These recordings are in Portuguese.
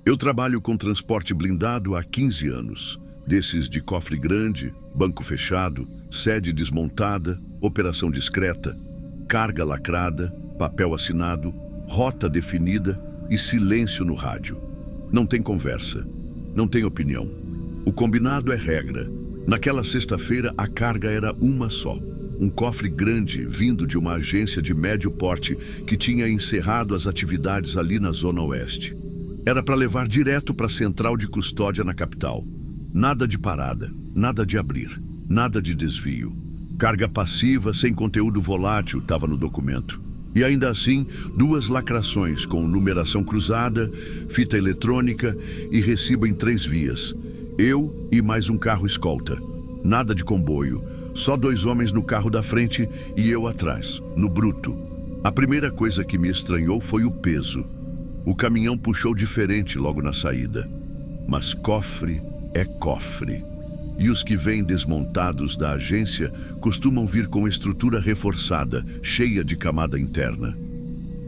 Eu trabalho com transporte blindado há 15 anos. Desses de cofre grande, banco fechado, sede desmontada, operação discreta, carga lacrada, papel assinado, rota definida e silêncio no rádio. Não tem conversa, não tem opinião. O combinado é regra. Naquela sexta-feira, a carga era uma só. Um cofre grande vindo de uma agência de médio porte que tinha encerrado as atividades ali na Zona Oeste. Era para levar direto para a central de custódia na capital. Nada de parada, nada de abrir, nada de desvio. Carga passiva sem conteúdo volátil estava no documento. E ainda assim, 2 lacrações com numeração cruzada, fita eletrônica e recibo em 3 vias. Eu e mais um carro escolta. Nada de comboio, só 2 homens no carro da frente e eu atrás, no bruto. A primeira coisa que me estranhou foi o peso. O caminhão puxou diferente logo na saída. Mas cofre é cofre. E os que vêm desmontados da agência costumam vir com estrutura reforçada, cheia de camada interna.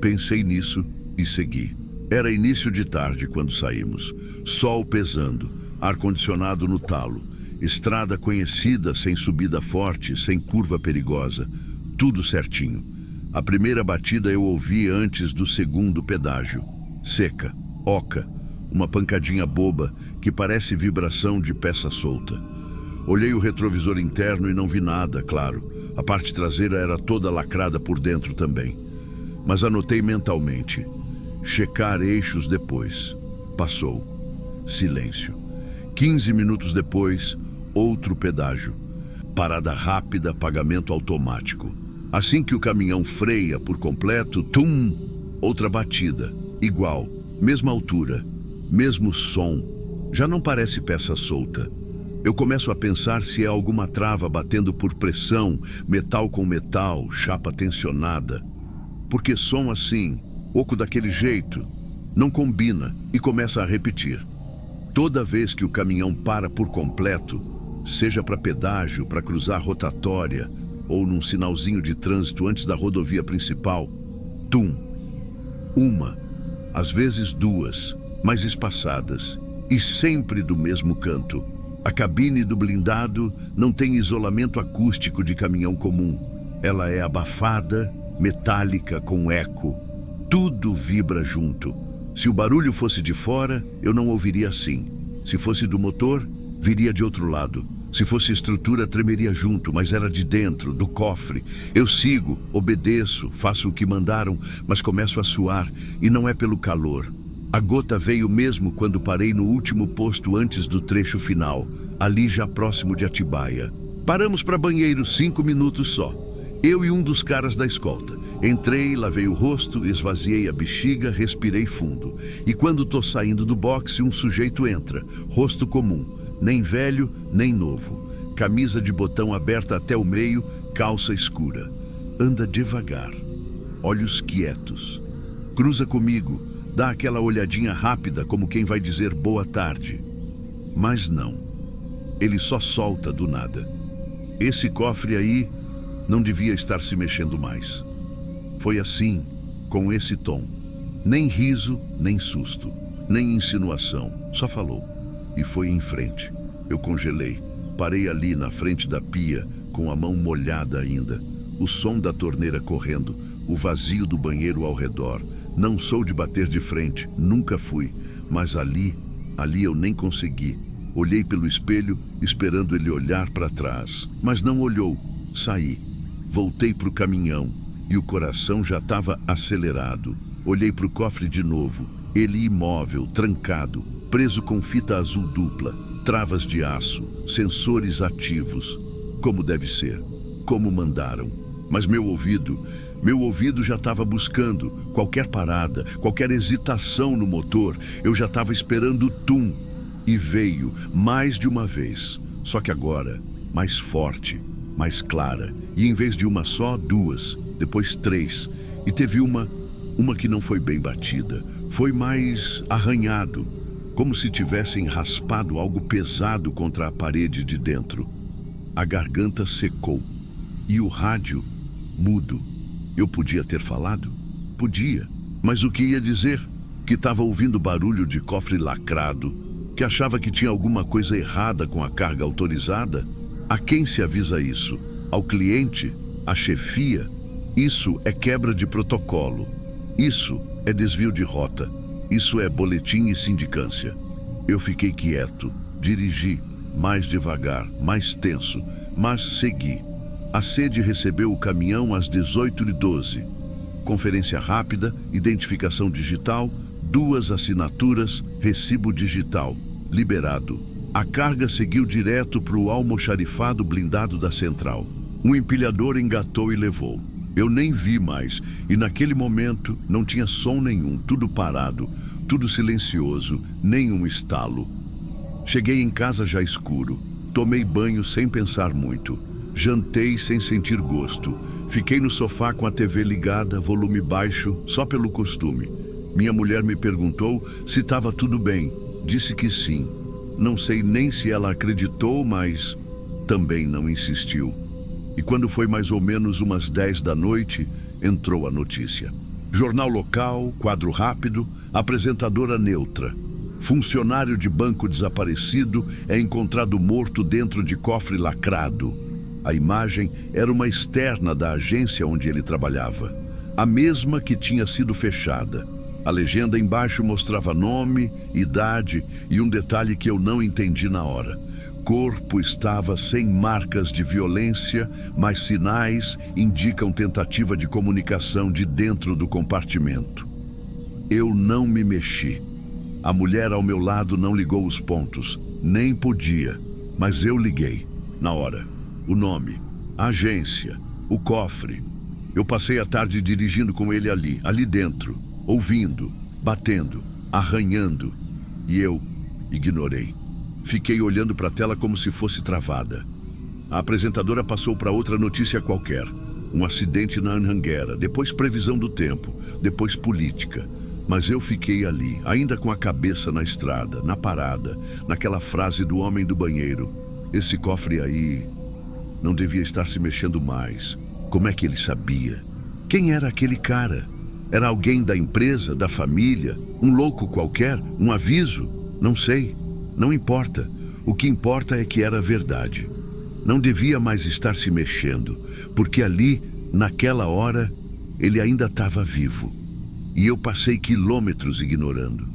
Pensei nisso e segui. Era início de tarde quando saímos. Sol pesando, ar-condicionado no talo, estrada conhecida, sem subida forte, sem curva perigosa. Tudo certinho. A primeira batida eu ouvi antes do segundo pedágio. Seca, oca, uma pancadinha boba que parece vibração de peça solta. Olhei o retrovisor interno e não vi nada, claro. A parte traseira era toda lacrada por dentro também. Mas anotei mentalmente. Checar eixos depois. Passou. Silêncio. 15 minutos depois, outro pedágio. Parada rápida, pagamento automático. Assim que o caminhão freia por completo, tum! Outra batida. Igual, mesma altura, mesmo som. Já não parece peça solta. Eu começo a pensar se é alguma trava batendo por pressão, metal com metal, chapa tensionada. Porque som assim, oco daquele jeito, não combina e começa a repetir. Toda vez que o caminhão para por completo, seja para pedágio, para cruzar rotatória ou num sinalzinho de trânsito antes da rodovia principal, tum! Uma, às vezes 2, mas espaçadas, e sempre do mesmo canto. A cabine do blindado não tem isolamento acústico de caminhão comum. Ela é abafada, metálica, com eco. Tudo vibra junto. Se o barulho fosse de fora, eu não ouviria assim. Se fosse do motor, viria de outro lado. Se fosse estrutura, tremeria junto, mas era de dentro, do cofre. Eu sigo, obedeço, faço o que mandaram, mas começo a suar, e não é pelo calor. A gota veio mesmo quando parei no último posto antes do trecho final, ali já próximo de Atibaia. Paramos para banheiro 5 minutos só. Eu e um dos caras da escolta. Entrei, lavei o rosto, esvaziei a bexiga, respirei fundo. E quando tô saindo do boxe, um sujeito entra, rosto comum. Nem velho, nem novo. Camisa de botão aberta até o meio, calça escura. Anda devagar. Olhos quietos. Cruza comigo, dá aquela olhadinha rápida como quem vai dizer boa tarde. Mas não. Ele só solta do nada. Esse cofre aí não devia estar se mexendo mais. Foi assim, com esse tom. Nem riso, nem susto, nem insinuação. Só falou. E foi em frente. Eu congelei. Parei ali na frente da pia, com a mão molhada ainda. O som da torneira correndo, o vazio do banheiro ao redor. Não sou de bater de frente, nunca fui. Mas ali eu nem consegui. Olhei pelo espelho, esperando ele olhar para trás. Mas não olhou. Saí. Voltei para o caminhão. E o coração já estava acelerado. Olhei para o cofre de novo. Ele imóvel, trancado, preso com fita azul dupla, travas de aço, sensores ativos. Como deve ser, como mandaram. Mas meu ouvido já estava buscando qualquer parada, qualquer hesitação no motor. Eu já estava esperando o tum. E veio mais de uma vez. Só que agora, mais forte, mais clara. E em vez de uma só, 2, depois 3. E teve uma que não foi bem batida. Foi mais arranhado, como se tivessem raspado algo pesado contra a parede de dentro. A garganta secou. E o rádio, mudo. Eu podia ter falado? Podia. Mas o que ia dizer? que estava ouvindo barulho de cofre lacrado, que achava que tinha alguma coisa errada com a carga autorizada? A quem se avisa isso? Ao cliente? À chefia? Isso é quebra de protocolo. Isso é desvio de rota. Isso é boletim e sindicância. Eu fiquei quieto, dirigi, mais devagar, mais tenso, mas segui. A sede recebeu o caminhão às 18h12. Conferência rápida, identificação digital, 2 assinaturas, recibo digital. Liberado. A carga seguiu direto para o almoxarifado blindado da central. Um empilhador engatou e levou. Eu nem vi mais, e naquele momento não tinha som nenhum, tudo parado, tudo silencioso, nenhum estalo. Cheguei em casa já escuro. Tomei banho sem pensar muito. Jantei sem sentir gosto. Fiquei no sofá com a TV ligada, volume baixo, só pelo costume. Minha mulher me perguntou se estava tudo bem. Disse que sim. Não sei nem se ela acreditou, mas também não insistiu. E quando foi mais ou menos umas 10 da noite, entrou a notícia. Jornal local, quadro rápido, apresentadora neutra. Funcionário de banco desaparecido é encontrado morto dentro de cofre lacrado. A imagem era uma externa da agência onde ele trabalhava, a mesma que tinha sido fechada. A legenda embaixo mostrava nome, idade e um detalhe que eu não entendi na hora. Corpo estava sem marcas de violência, mas sinais indicam tentativa de comunicação de dentro do compartimento. Eu não me mexi. A mulher ao meu lado não ligou os pontos, nem podia, mas eu liguei, na hora. O nome, a agência, o cofre. Eu passei a tarde dirigindo com ele ali dentro, ouvindo, batendo, arranhando, e eu ignorei. Fiquei olhando para a tela como se fosse travada. A apresentadora passou para outra notícia qualquer. Um acidente na Anhanguera, depois previsão do tempo, depois política. Mas eu fiquei ali, ainda com a cabeça na estrada, na parada, naquela frase do homem do banheiro. Esse cofre aí não devia estar se mexendo mais. Como é que ele sabia? Quem era aquele cara? Era alguém da empresa, da família? Um louco qualquer? Um aviso? Não sei. Não importa. O que importa é que era verdade. Não devia mais estar se mexendo, porque ali, naquela hora, ele ainda estava vivo. E eu passei quilômetros ignorando.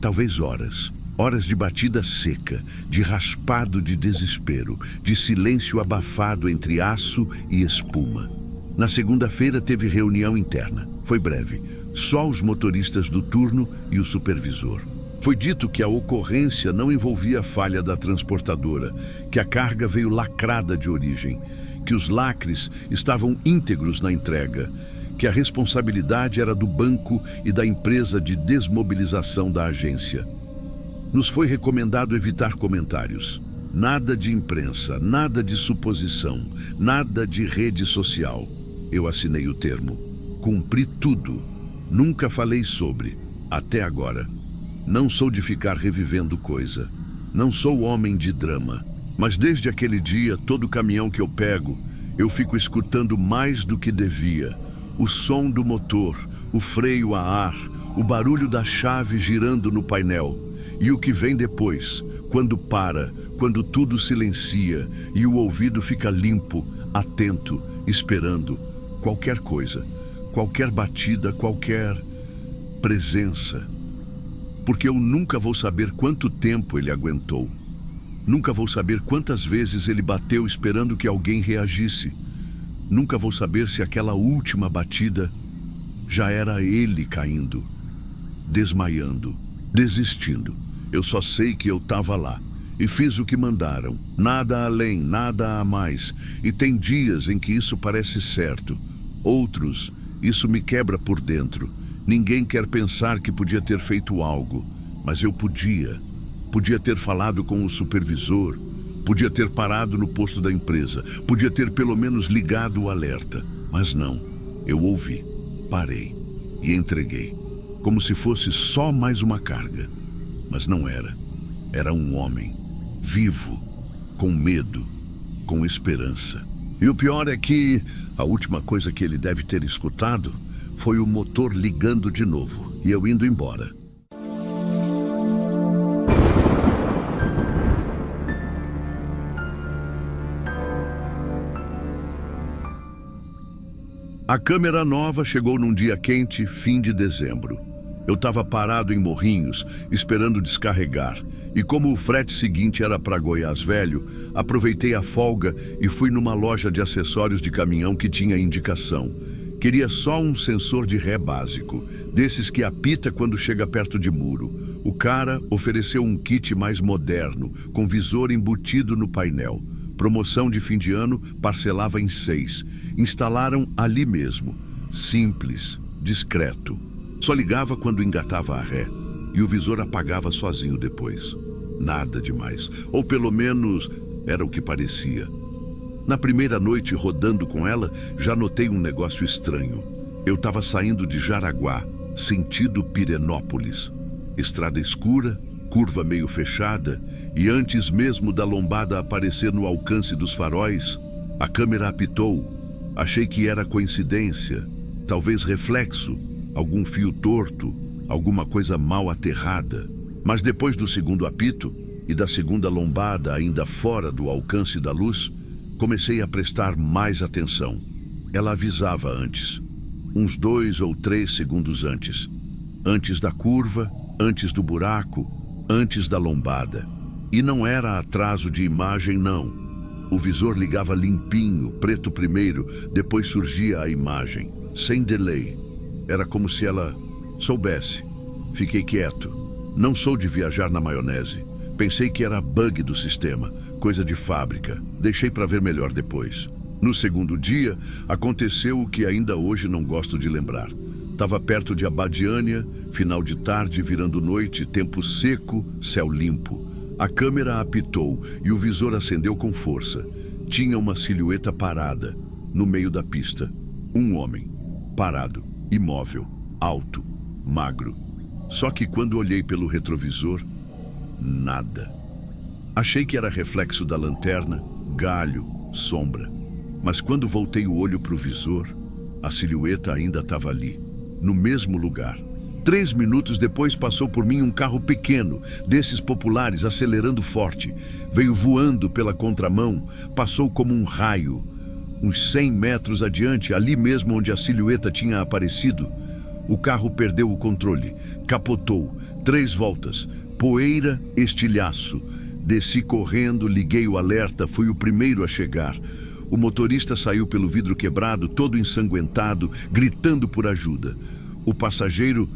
Talvez horas. Horas de batida seca, de raspado de desespero, de silêncio abafado entre aço e espuma. Na segunda-feira teve reunião interna. Foi breve. Só os motoristas do turno e o supervisor. Foi dito que a ocorrência não envolvia falha da transportadora, que a carga veio lacrada de origem, que os lacres estavam íntegros na entrega, que a responsabilidade era do banco e da empresa de desmobilização da agência. Nos foi recomendado evitar comentários. Nada de imprensa, nada de suposição, nada de rede social. Eu assinei o termo. Cumpri tudo. Nunca falei sobre, até agora. Não sou de ficar revivendo coisa. Não sou homem de drama. Mas desde aquele dia, todo caminhão que eu pego, eu fico escutando mais do que devia. O som do motor, o freio a ar, o barulho da chave girando no painel. E o que vem depois, quando para, quando tudo silencia e o ouvido fica limpo, atento, esperando qualquer coisa, qualquer batida, qualquer presença. Porque eu nunca vou saber quanto tempo ele aguentou. Nunca vou saber quantas vezes ele bateu esperando que alguém reagisse. Nunca vou saber se aquela última batida já era ele caindo, desmaiando, desistindo. Eu só sei que eu estava lá e fiz o que mandaram. Nada além, nada a mais. E tem dias em que isso parece certo. Outros, isso me quebra por dentro. Ninguém quer pensar que podia ter feito algo, mas eu podia. Podia ter falado com o supervisor, podia ter parado no posto da empresa, podia ter pelo menos ligado o alerta. Mas não, eu ouvi, parei e entreguei, como se fosse só mais uma carga. Mas não era. Era um homem, vivo, com medo, com esperança. E o pior é que a última coisa que ele deve ter escutado foi o motor ligando de novo e eu indo embora. A câmera nova chegou num dia quente, fim de dezembro. Eu estava parado em Morrinhos, esperando descarregar. E como o frete seguinte era para Goiás Velho, aproveitei a folga e fui numa loja de acessórios de caminhão que tinha indicação. Queria só um sensor de ré básico, desses que apita quando chega perto de muro. O cara ofereceu um kit mais moderno, com visor embutido no painel. Promoção de fim de ano, parcelava em 6. Instalaram ali mesmo. Simples, discreto. Só ligava quando engatava a ré. E o visor apagava sozinho depois. Nada demais. Ou pelo menos era o que parecia. Na primeira noite rodando com ela, já notei um negócio estranho. Eu estava saindo de Jaraguá, sentido Pirenópolis. Estrada escura, curva meio fechada, e antes mesmo da lombada aparecer no alcance dos faróis, a câmera apitou. Achei que era coincidência, talvez reflexo, algum fio torto, alguma coisa mal aterrada. Mas depois do segundo apito e da segunda lombada ainda fora do alcance da luz, comecei a prestar mais atenção. Ela avisava antes, uns 2 ou 3 segundos antes. Antes da curva, antes do buraco, antes da lombada. E não era atraso de imagem, não. O visor ligava limpinho, preto primeiro, depois surgia a imagem, sem delay. Era como se ela soubesse. Fiquei quieto. Não sou de viajar na maionese. Pensei que era bug do sistema, coisa de fábrica. Deixei para ver melhor depois. No segundo dia, aconteceu o que ainda hoje não gosto de lembrar. Estava perto de Abadiânia, final de tarde, virando noite, tempo seco, céu limpo. A câmera apitou e o visor acendeu com força. Tinha uma silhueta parada, no meio da pista. Um homem, parado, imóvel, alto, magro. Só que quando olhei pelo retrovisor, nada. Achei que era reflexo da lanterna, galho, sombra. Mas quando voltei o olho para o visor, a silhueta ainda estava ali, no mesmo lugar. 3 minutos depois passou por mim um carro pequeno, desses populares, acelerando forte. Veio voando pela contramão, passou como um raio. Uns 100 metros adiante, ali mesmo onde a silhueta tinha aparecido, o carro perdeu o controle, capotou, 3 voltas, poeira, estilhaço. Desci correndo, liguei o alerta, fui o primeiro a chegar. O motorista saiu pelo vidro quebrado, todo ensanguentado, gritando por ajuda. O passageiro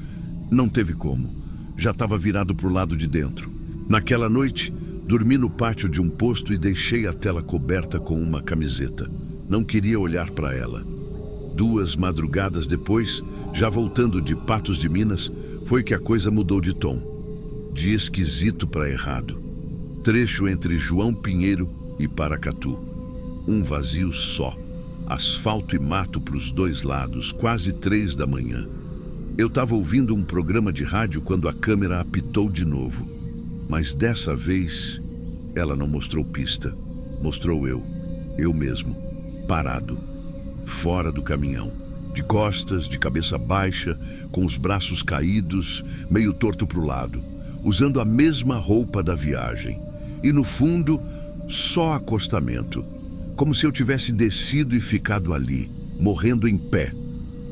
não teve como. Já estava virado para o lado de dentro. Naquela noite, dormi no pátio de um posto e deixei a tela coberta com uma camiseta. Não queria olhar para ela. 2 madrugadas depois, já voltando de Patos de Minas, foi que a coisa mudou de tom. De esquisito para errado. Trecho entre João Pinheiro e Paracatu. Um vazio só. Asfalto e mato para os 2 lados, quase 3 da manhã. Eu estava ouvindo um programa de rádio quando a câmera apitou de novo. Mas dessa vez, ela não mostrou pista. Mostrou eu mesmo, parado, fora do caminhão. De costas, de cabeça baixa, com os braços caídos, meio torto para o lado, usando a mesma roupa da viagem. E no fundo, só acostamento. Como se eu tivesse descido e ficado ali, morrendo em pé.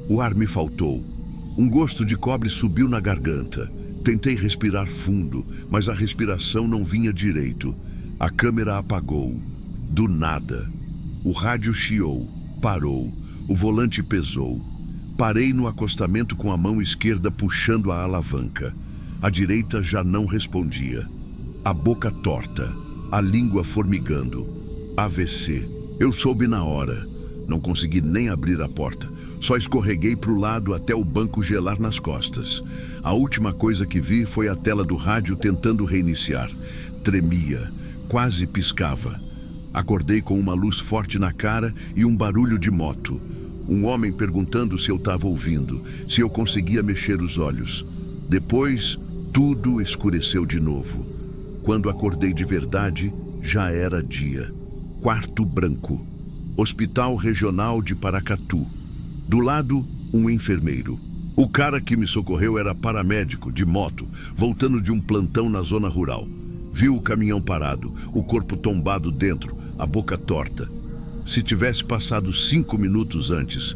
O ar me faltou. Um gosto de cobre subiu na garganta. Tentei respirar fundo, mas a respiração não vinha direito. A câmera apagou. Do nada. O rádio chiou, parou. O volante pesou. Parei no acostamento com a mão esquerda puxando a alavanca. A direita já não respondia. A boca torta, a língua formigando. AVC. Eu soube na hora. Não consegui nem abrir a porta. Só escorreguei para o lado até o banco gelar nas costas. A última coisa que vi foi a tela do rádio tentando reiniciar. Tremia, quase piscava. Acordei com uma luz forte na cara e um barulho de moto. Um homem perguntando se eu estava ouvindo, se eu conseguia mexer os olhos. Depois, tudo escureceu de novo. Quando acordei de verdade, já era dia. Quarto branco. Hospital Regional de Paracatu. Do lado, um enfermeiro. O cara que me socorreu era paramédico, de moto, voltando de um plantão na zona rural. Viu o caminhão parado, o corpo tombado dentro, a boca torta. Se tivesse passado 5 minutos antes,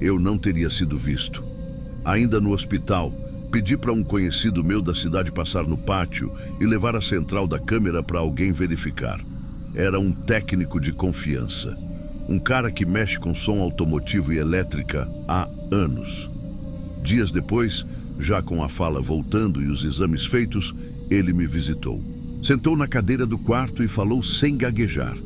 eu não teria sido visto. Ainda no hospital, pedi para um conhecido meu da cidade passar no pátio e levar a central da câmera para alguém verificar. Era um técnico de confiança. Um cara que mexe com som automotivo e elétrica há anos. Dias depois, já com a fala voltando e os exames feitos, ele me visitou. Sentou na cadeira do quarto e falou sem gaguejar.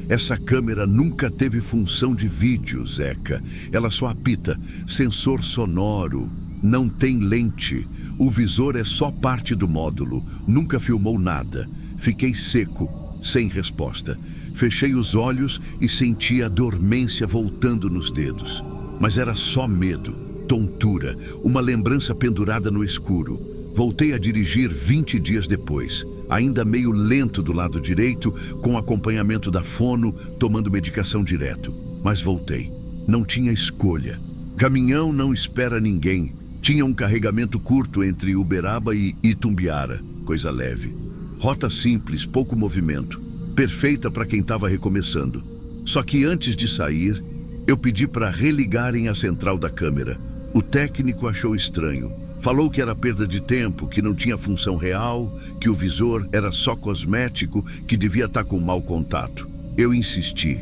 Essa câmera nunca teve função de vídeo, Zeca. Ela só apita. Sensor sonoro. Não tem lente. O visor é só parte do módulo. Nunca filmou nada. Fiquei seco, sem resposta. Fechei os olhos e senti a dormência voltando nos dedos. Mas era só medo, tontura, uma lembrança pendurada no escuro. Voltei a dirigir 20 dias depois, ainda meio lento do lado direito, com acompanhamento da fono, tomando medicação direto. Mas voltei. Não tinha escolha. Caminhão não espera ninguém. Tinha um carregamento curto entre Uberaba e Itumbiara, coisa leve. Rota simples, pouco movimento. Perfeita para quem estava recomeçando. Só que antes de sair, eu pedi para religarem a central da câmera. O técnico achou estranho. Falou que era perda de tempo, que não tinha função real, que o visor era só cosmético, que devia estar com mau contato. Eu insisti.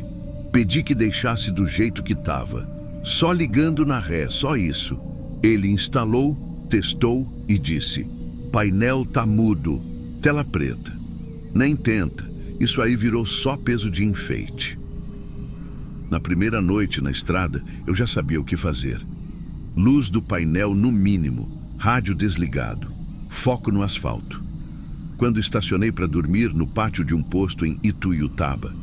Pedi que deixasse do jeito que estava. Só ligando na ré, só isso. Ele instalou, testou e disse: painel tá mudo, tela preta. Nem tenta, isso aí virou só peso de enfeite. Na primeira noite na estrada, eu já sabia o que fazer. Luz do painel no mínimo. Rádio desligado, foco no asfalto. Quando estacionei para dormir no pátio de um posto em Ituiutaba,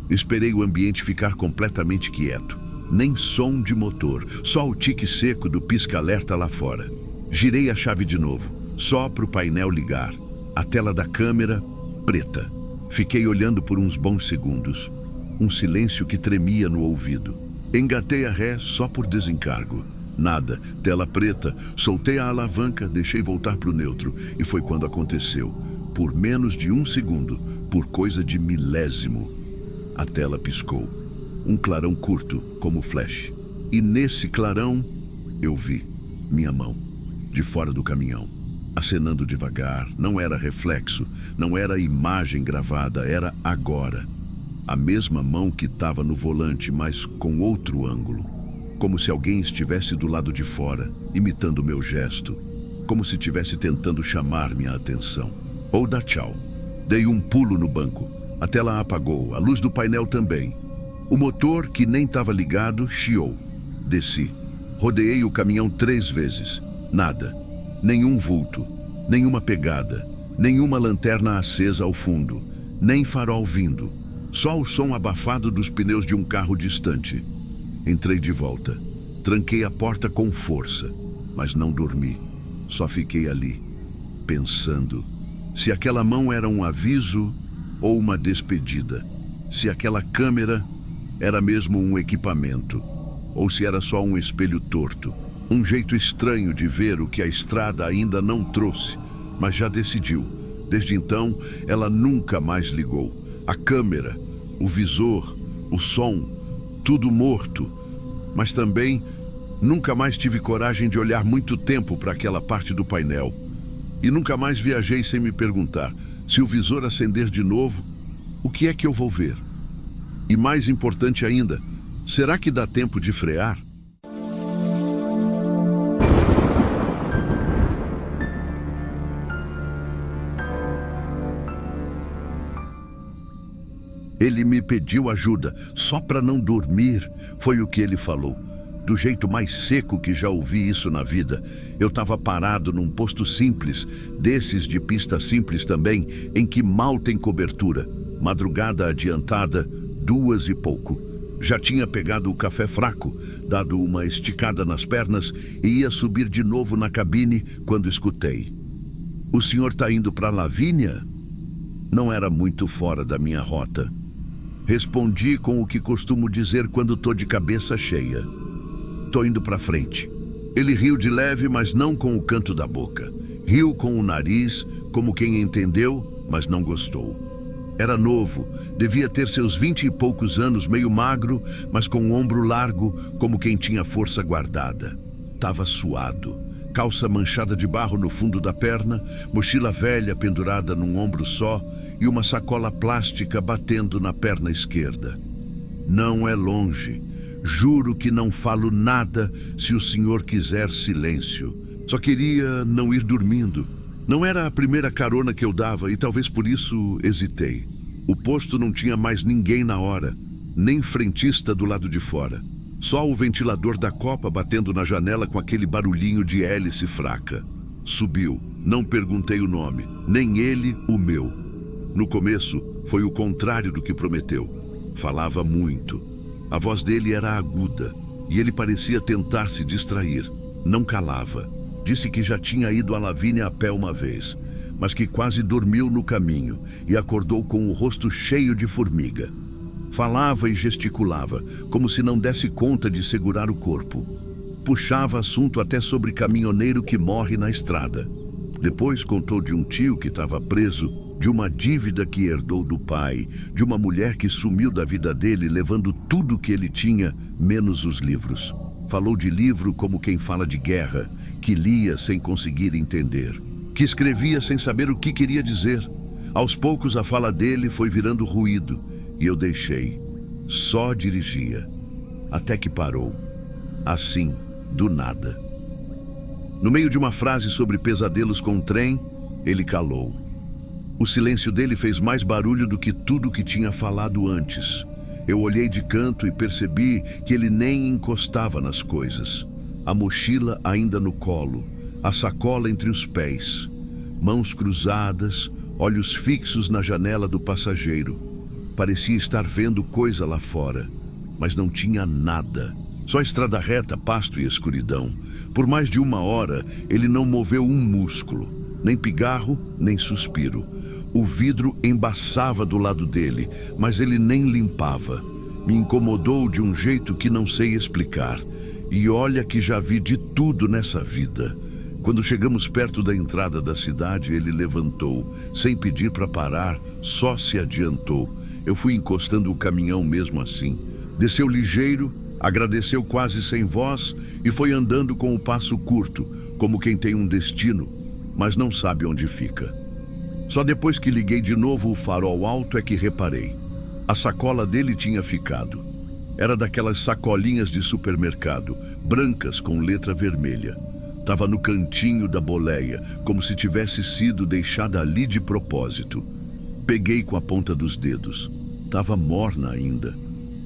esperei o ambiente ficar completamente quieto. Nem som de motor, só o tique seco do pisca-alerta lá fora. Girei a chave de novo, só para o painel ligar. A tela da câmera, preta. Fiquei olhando por uns bons segundos. Um silêncio que tremia no ouvido. Engatei a ré só por desencargo. Nada, tela preta, soltei a alavanca, deixei voltar para o neutro. E foi quando aconteceu. Por menos de um segundo, por coisa de milésimo, a tela piscou. Um clarão curto, como flash. E nesse clarão, eu vi minha mão, de fora do caminhão, acenando devagar. Não era reflexo, não era imagem gravada, era agora. A mesma mão que estava no volante, mas com outro ângulo. Como se alguém estivesse do lado de fora, imitando o meu gesto. Como se estivesse tentando chamar minha atenção. Ou dar tchau. Dei um pulo no banco. A tela apagou, a luz do painel também. O motor, que nem estava ligado, chiou. Desci. Rodeei o caminhão 3 vezes. Nada. Nenhum vulto. Nenhuma pegada. Nenhuma lanterna acesa ao fundo. Nem farol vindo. Só o som abafado dos pneus de um carro distante. Entrei de volta. Tranquei a porta com força, mas não dormi. Só fiquei ali, pensando se aquela mão era um aviso ou uma despedida. Se aquela câmera era mesmo um equipamento, ou se era só um espelho torto. Um jeito estranho de ver o que a estrada ainda não trouxe, mas já decidiu. Desde então, ela nunca mais ligou. A câmera, o visor, o som, tudo morto. Mas também nunca mais tive coragem de olhar muito tempo para aquela parte do painel. E nunca mais viajei sem me perguntar: se o visor acender de novo, o que é que eu vou ver? E mais importante ainda, será que dá tempo de frear? Ele me pediu ajuda, só para não dormir, foi o que ele falou. Do jeito mais seco que já ouvi isso na vida. Eu estava parado num posto simples, desses de pista simples também, em que mal tem cobertura. Madrugada adiantada, 2 e pouco. Já tinha pegado o café fraco, dado uma esticada nas pernas e ia subir de novo na cabine quando escutei: "O senhor está indo para Lavínia?" Não era muito fora da minha rota. Respondi com o que costumo dizer quando tô de cabeça cheia: "Tô indo para frente." Ele riu de leve, mas não com o canto da boca. Riu com o nariz, como quem entendeu, mas não gostou. Era novo, devia ter seus 20 e poucos anos, meio magro, mas com o ombro largo, como quem tinha força guardada. Tava suado, calça manchada de barro no fundo da perna, mochila velha pendurada num ombro só e uma sacola plástica batendo na perna esquerda. Não é longe. Juro que não falo nada se o senhor quiser silêncio. Só queria não ir dormindo. Não era a primeira carona que eu dava e talvez por isso hesitei. O posto não tinha mais ninguém na hora, nem frentista do lado de fora. Só o ventilador da copa batendo na janela com aquele barulhinho de hélice fraca. Subiu. Não perguntei o nome, nem ele o meu. No começo, foi o contrário do que prometeu. Falava muito. A voz dele era aguda e ele parecia tentar se distrair. Não calava. Disse que já tinha ido a Lavínia a pé uma vez, mas que quase dormiu no caminho e acordou com o rosto cheio de formiga. Falava e gesticulava, como se não desse conta de segurar o corpo. Puxava assunto até sobre caminhoneiro que morre na estrada. Depois contou de um tio que estava preso, de uma dívida que herdou do pai, de uma mulher que sumiu da vida dele levando tudo que ele tinha, menos os livros. Falou de livro como quem fala de guerra, que lia sem conseguir entender, que escrevia sem saber o que queria dizer. Aos poucos a fala dele foi virando ruído e eu deixei. Só dirigia. Até que parou. Assim, do nada. No meio de uma frase sobre pesadelos com trem, ele calou. O silêncio dele fez mais barulho do que tudo que tinha falado antes. Eu olhei de canto e percebi que ele nem encostava nas coisas. A mochila ainda no colo, a sacola entre os pés. Mãos cruzadas, olhos fixos na janela do passageiro. Parecia estar vendo coisa lá fora, mas não tinha nada. Só estrada reta, pasto e escuridão. Por mais de 1 hora, ele não moveu um músculo. Nem pigarro, nem suspiro. O vidro embaçava do lado dele, mas ele nem limpava. Me incomodou de um jeito que não sei explicar. E olha que já vi de tudo nessa vida. Quando chegamos perto da entrada da cidade, ele levantou. Sem pedir para parar, só se adiantou. Eu fui encostando o caminhão mesmo assim. Desceu ligeiro, agradeceu quase sem voz e foi andando com o passo curto, como quem tem um destino, mas não sabe onde fica. Só depois que liguei de novo o farol alto é que reparei. A sacola dele tinha ficado. Era daquelas sacolinhas de supermercado, brancas com letra vermelha. Estava no cantinho da boleia, como se tivesse sido deixada ali de propósito. Peguei com a ponta dos dedos. Estava morna ainda.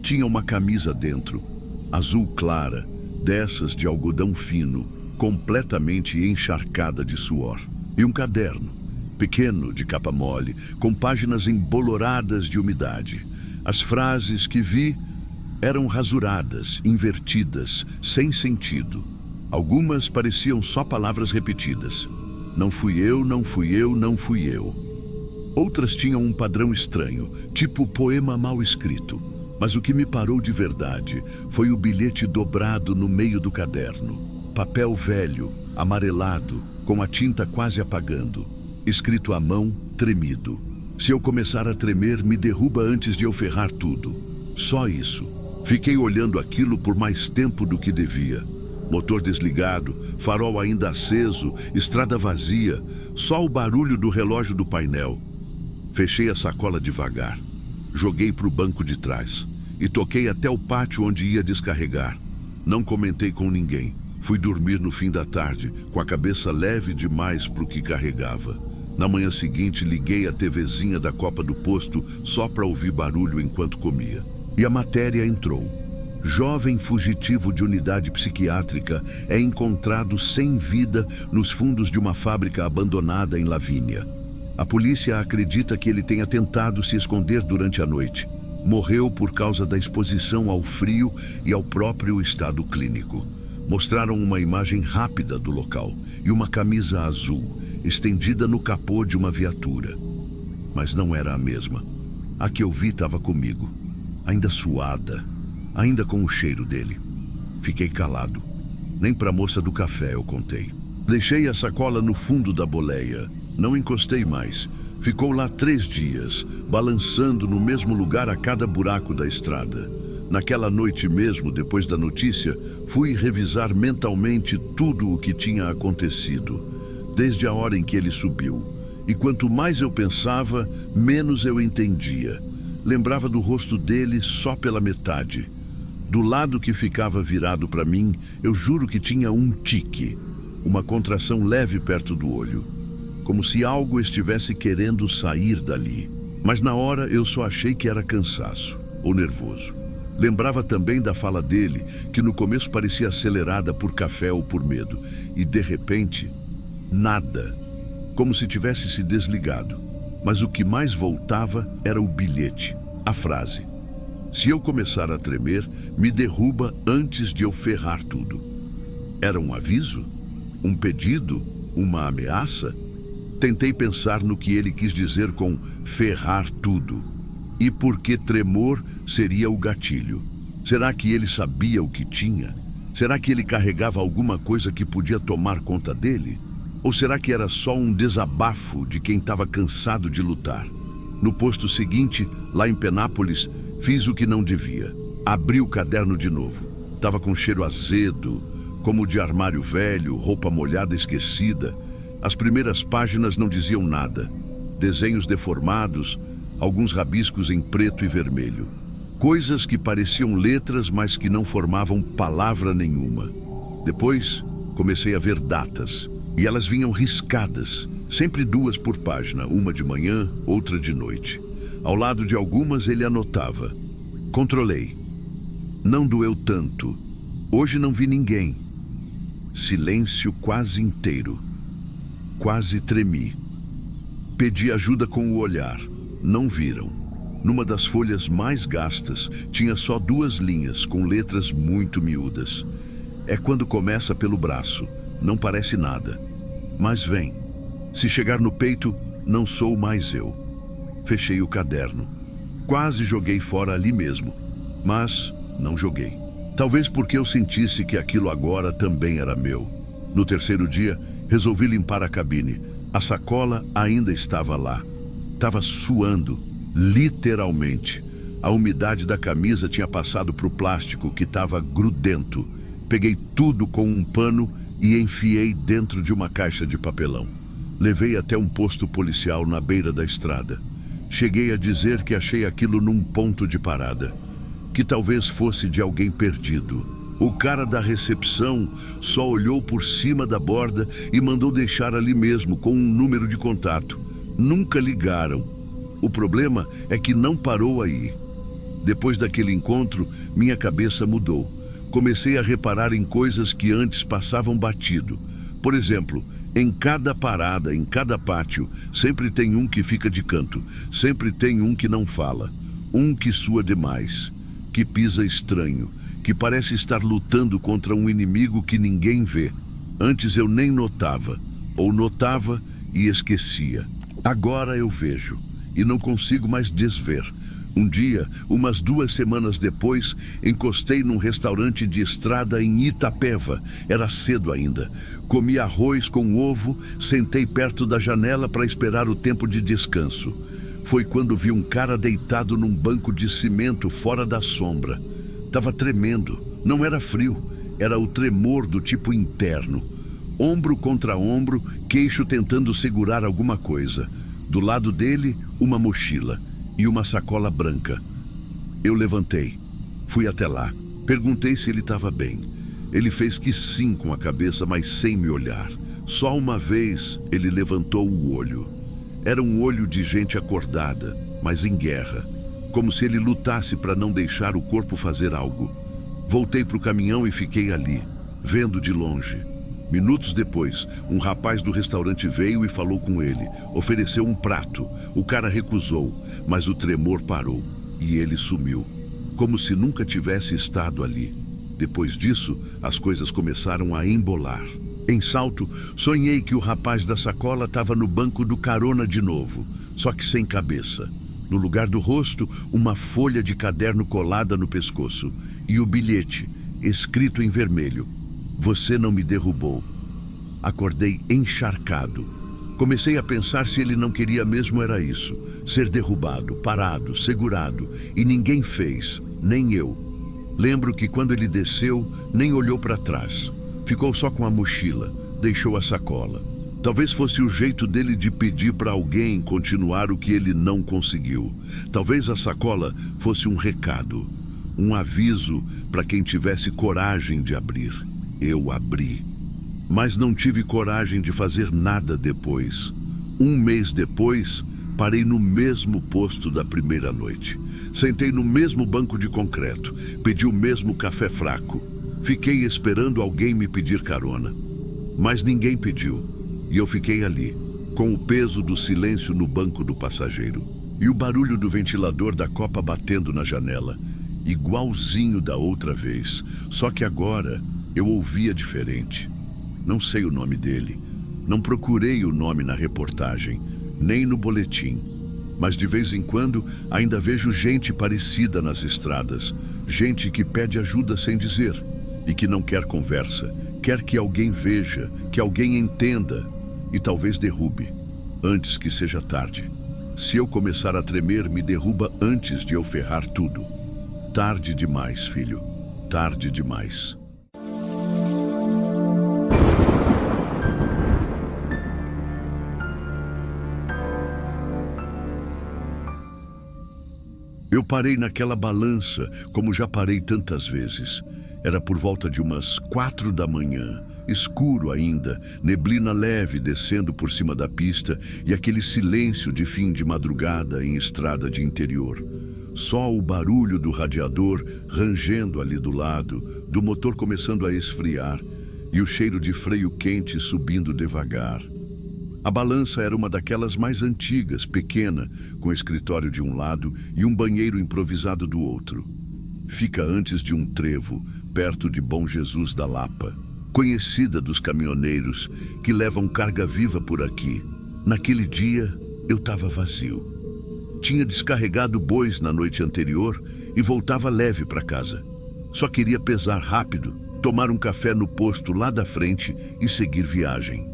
Tinha uma camisa dentro, azul clara, dessas de algodão fino, completamente encharcada de suor. E um caderno, pequeno, de capa mole, com páginas emboloradas de umidade. As frases que vi eram rasuradas, invertidas, sem sentido. Algumas pareciam só palavras repetidas. Não fui eu, não fui eu, não fui eu. Outras tinham um padrão estranho, tipo poema mal escrito. Mas o que me parou de verdade foi o bilhete dobrado no meio do caderno. Papel velho, amarelado, com a tinta quase apagando. Escrito à mão, tremido. Se eu começar a tremer, me derruba antes de eu ferrar tudo. Só isso. Fiquei olhando aquilo por mais tempo do que devia. Motor desligado, farol ainda aceso, estrada vazia, só o barulho do relógio do painel. Fechei a sacola devagar. Joguei para o banco de trás e toquei até o pátio onde ia descarregar. Não comentei com ninguém. Fui dormir no fim da tarde, com a cabeça leve demais para o que carregava. Na manhã seguinte, liguei a TVzinha da copa do posto só para ouvir barulho enquanto comia. E a matéria entrou. Jovem fugitivo de unidade psiquiátrica é encontrado sem vida nos fundos de uma fábrica abandonada em Lavínia. A polícia acredita que ele tenha tentado se esconder durante a noite. Morreu por causa da exposição ao frio e ao próprio estado clínico. Mostraram uma imagem rápida do local e uma camisa azul, estendida no capô de uma viatura. Mas não era a mesma. A que eu vi estava comigo, ainda suada, ainda com o cheiro dele. Fiquei calado. Nem para a moça do café eu contei. Deixei a sacola no fundo da boleia. Não encostei mais. Ficou lá 3 dias, balançando no mesmo lugar a cada buraco da estrada. Naquela noite mesmo, depois da notícia, fui revisar mentalmente tudo o que tinha acontecido, desde a hora em que ele subiu. E quanto mais eu pensava, menos eu entendia. Lembrava do rosto dele só pela metade. Do lado que ficava virado para mim, eu juro que tinha um tique, uma contração leve perto do olho, como se algo estivesse querendo sair dali. Mas na hora eu só achei que era cansaço ou nervoso. Lembrava também da fala dele, que no começo parecia acelerada por café ou por medo, e de repente, nada, como se tivesse se desligado. Mas o que mais voltava era o bilhete, a frase: se eu começar a tremer, me derruba antes de eu ferrar tudo. Era um aviso? Um pedido? Uma ameaça? Tentei pensar no que ele quis dizer com ferrar tudo. E por que tremor seria o gatilho? Será que ele sabia o que tinha? Será que ele carregava alguma coisa que podia tomar conta dele? Ou será que era só um desabafo de quem estava cansado de lutar? No posto seguinte, lá em Penápolis, fiz o que não devia. Abri o caderno de novo. Estava com cheiro azedo, como de armário velho, roupa molhada esquecida. As primeiras páginas não diziam nada. Desenhos deformados, alguns rabiscos em preto e vermelho. Coisas que pareciam letras, mas que não formavam palavra nenhuma. Depois, comecei a ver datas. E elas vinham riscadas, sempre 2 por página, uma de manhã, outra de noite. Ao lado de algumas ele anotava: controlei. Não doeu tanto. Hoje não vi ninguém. Silêncio quase inteiro. Quase tremi. Pedi ajuda com o olhar. Não viram. Numa das folhas mais gastas, tinha só 2 linhas com letras muito miúdas. É quando começa pelo braço. Não parece nada. Mas vem. Se chegar no peito, não sou mais eu. Fechei o caderno. Quase joguei fora ali mesmo. Mas não joguei. Talvez porque eu sentisse que aquilo agora também era meu. No terceiro dia, resolvi limpar a cabine. A sacola ainda estava lá. Estava suando, literalmente. A umidade da camisa tinha passado para o plástico, que estava grudento. Peguei tudo com um pano e enfiei dentro de uma caixa de papelão. Levei até um posto policial na beira da estrada. Cheguei a dizer que achei aquilo num ponto de parada, que talvez fosse de alguém perdido. O cara da recepção só olhou por cima da borda e mandou deixar ali mesmo, com um número de contato. Nunca ligaram. O problema é que não parou aí. Depois daquele encontro, minha cabeça mudou. Comecei a reparar em coisas que antes passavam batido. Por exemplo, em cada parada, em cada pátio, sempre tem um que fica de canto. Sempre tem um que não fala. Um que sua demais. Que pisa estranho. Que parece estar lutando contra um inimigo que ninguém vê. Antes eu nem notava. Ou notava e esquecia. Agora eu vejo. E não consigo mais desver. Um dia, umas 2 semanas depois, encostei num restaurante de estrada em Itapeva. Era cedo ainda. Comi arroz com ovo, sentei perto da janela para esperar o tempo de descanso. Foi quando vi um cara deitado num banco de cimento fora da sombra. Tava tremendo. Não era frio, era o tremor do tipo interno. Ombro contra ombro, queixo tentando segurar alguma coisa. Do lado dele, uma mochila e uma sacola branca. Eu levantei, fui até lá, perguntei se ele estava bem. Ele fez que sim com a cabeça, mas sem me olhar. Só uma vez ele levantou o olho. Era um olho de gente acordada, mas em guerra, como se ele lutasse para não deixar o corpo fazer algo. Voltei para o caminhão e fiquei ali, vendo de longe. Minutos depois, um rapaz do restaurante veio e falou com ele. Ofereceu um prato. O cara recusou, mas o tremor parou e ele sumiu, como se nunca tivesse estado ali. Depois disso, as coisas começaram a embolar. Em Salto, sonhei que o rapaz da sacola estava no banco do carona de novo, só que sem cabeça. No lugar do rosto, uma folha de caderno colada no pescoço e o bilhete, escrito em vermelho: você não me derrubou. Acordei encharcado, Comecei a pensar se ele não queria mesmo era isso, ser derrubado, parado, segurado, e ninguém fez, nem eu. Lembro que quando ele desceu, nem olhou para trás. Ficou só com a mochila, deixou a sacola. Talvez fosse o jeito dele de pedir para alguém continuar o que ele não conseguiu. Talvez a sacola fosse um recado, um aviso para quem tivesse coragem de abrir. Eu abri. Mas não tive coragem de fazer nada depois. Um mês depois, parei no mesmo posto da primeira noite. Sentei no mesmo banco de concreto, pedi o mesmo café fraco. Fiquei esperando alguém me pedir carona. Mas ninguém pediu. E eu fiquei ali, com o peso do silêncio no banco do passageiro. E o barulho do ventilador da copa batendo na janela. Igualzinho da outra vez, só que agora eu ouvia diferente. Não sei o nome dele. Não procurei o nome na reportagem, nem no boletim. Mas de vez em quando ainda vejo gente parecida nas estradas. Gente que pede ajuda sem dizer. E que não quer conversa. Quer que alguém veja, que alguém entenda. E talvez derrube, antes que seja tarde. Se eu começar a tremer, me derruba antes de eu ferrar tudo. Tarde demais, filho. Tarde demais. Eu parei naquela balança, como já parei tantas vezes. Era por volta de umas 4 da manhã, escuro ainda, neblina leve descendo por cima da pista e aquele silêncio de fim de madrugada em estrada de interior. Só o barulho do radiador rangendo ali do lado, do motor começando a esfriar e o cheiro de freio quente subindo devagar. A balança era uma daquelas mais antigas, pequena, com escritório de um lado e um banheiro improvisado do outro. Fica antes de um trevo, perto de Bom Jesus da Lapa, conhecida dos caminhoneiros que levam carga viva por aqui. Naquele dia, eu estava vazio. Tinha descarregado bois na noite anterior e voltava leve para casa. Só queria pesar rápido, tomar um café no posto lá da frente e seguir viagem.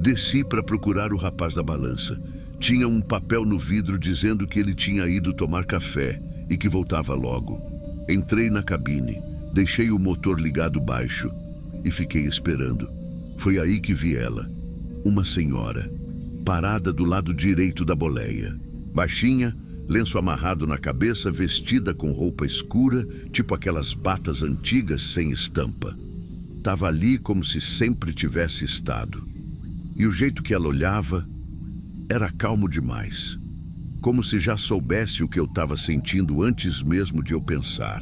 Desci para procurar o rapaz da balança. Tinha um papel no vidro dizendo que ele tinha ido tomar café e que voltava logo. Entrei na cabine, deixei o motor ligado baixo e fiquei esperando. Foi aí que vi ela, uma senhora, parada do lado direito da boleia. Baixinha, lenço amarrado na cabeça, vestida com roupa escura, tipo aquelas batas antigas sem estampa. Tava ali como se sempre tivesse estado. E o jeito que ela olhava era calmo demais. Como se já soubesse o que eu estava sentindo antes mesmo de eu pensar.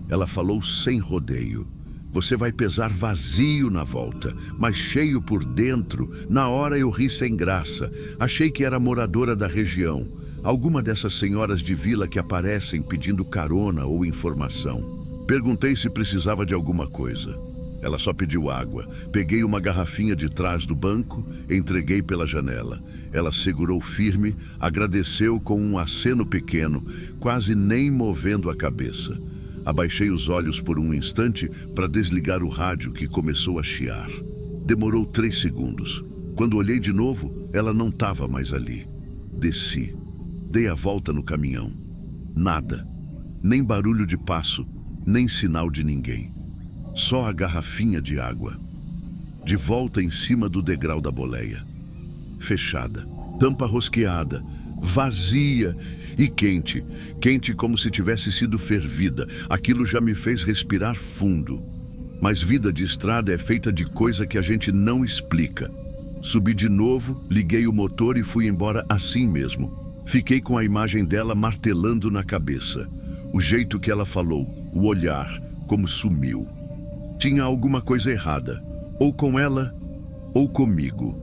Ela falou sem rodeio. Você vai pesar vazio na volta, mas cheio por dentro. Na hora eu ri sem graça. Achei que era moradora da região. Alguma dessas senhoras de vila que aparecem pedindo carona ou informação. Perguntei se precisava de alguma coisa. Ela só pediu água. Peguei uma garrafinha de trás do banco, entreguei pela janela. Ela segurou firme, agradeceu com um aceno pequeno, quase nem movendo a cabeça. Abaixei os olhos por um instante para desligar o rádio que começou a chiar. Demorou 3 segundos. Quando olhei de novo, ela não estava mais ali. Desci. Dei a volta no caminhão. Nada. Nem barulho de passo, nem sinal de ninguém. Só a garrafinha de água. De volta em cima do degrau da boleia. Fechada, tampa rosqueada, vazia e quente. Quente como se tivesse sido fervida. Aquilo já me fez respirar fundo. Mas vida de estrada é feita de coisa que a gente não explica. Subi de novo, liguei o motor e fui embora assim mesmo. Fiquei com a imagem dela martelando na cabeça. O jeito que ela falou, o olhar, como sumiu. Tinha alguma coisa errada, ou com ela, ou comigo.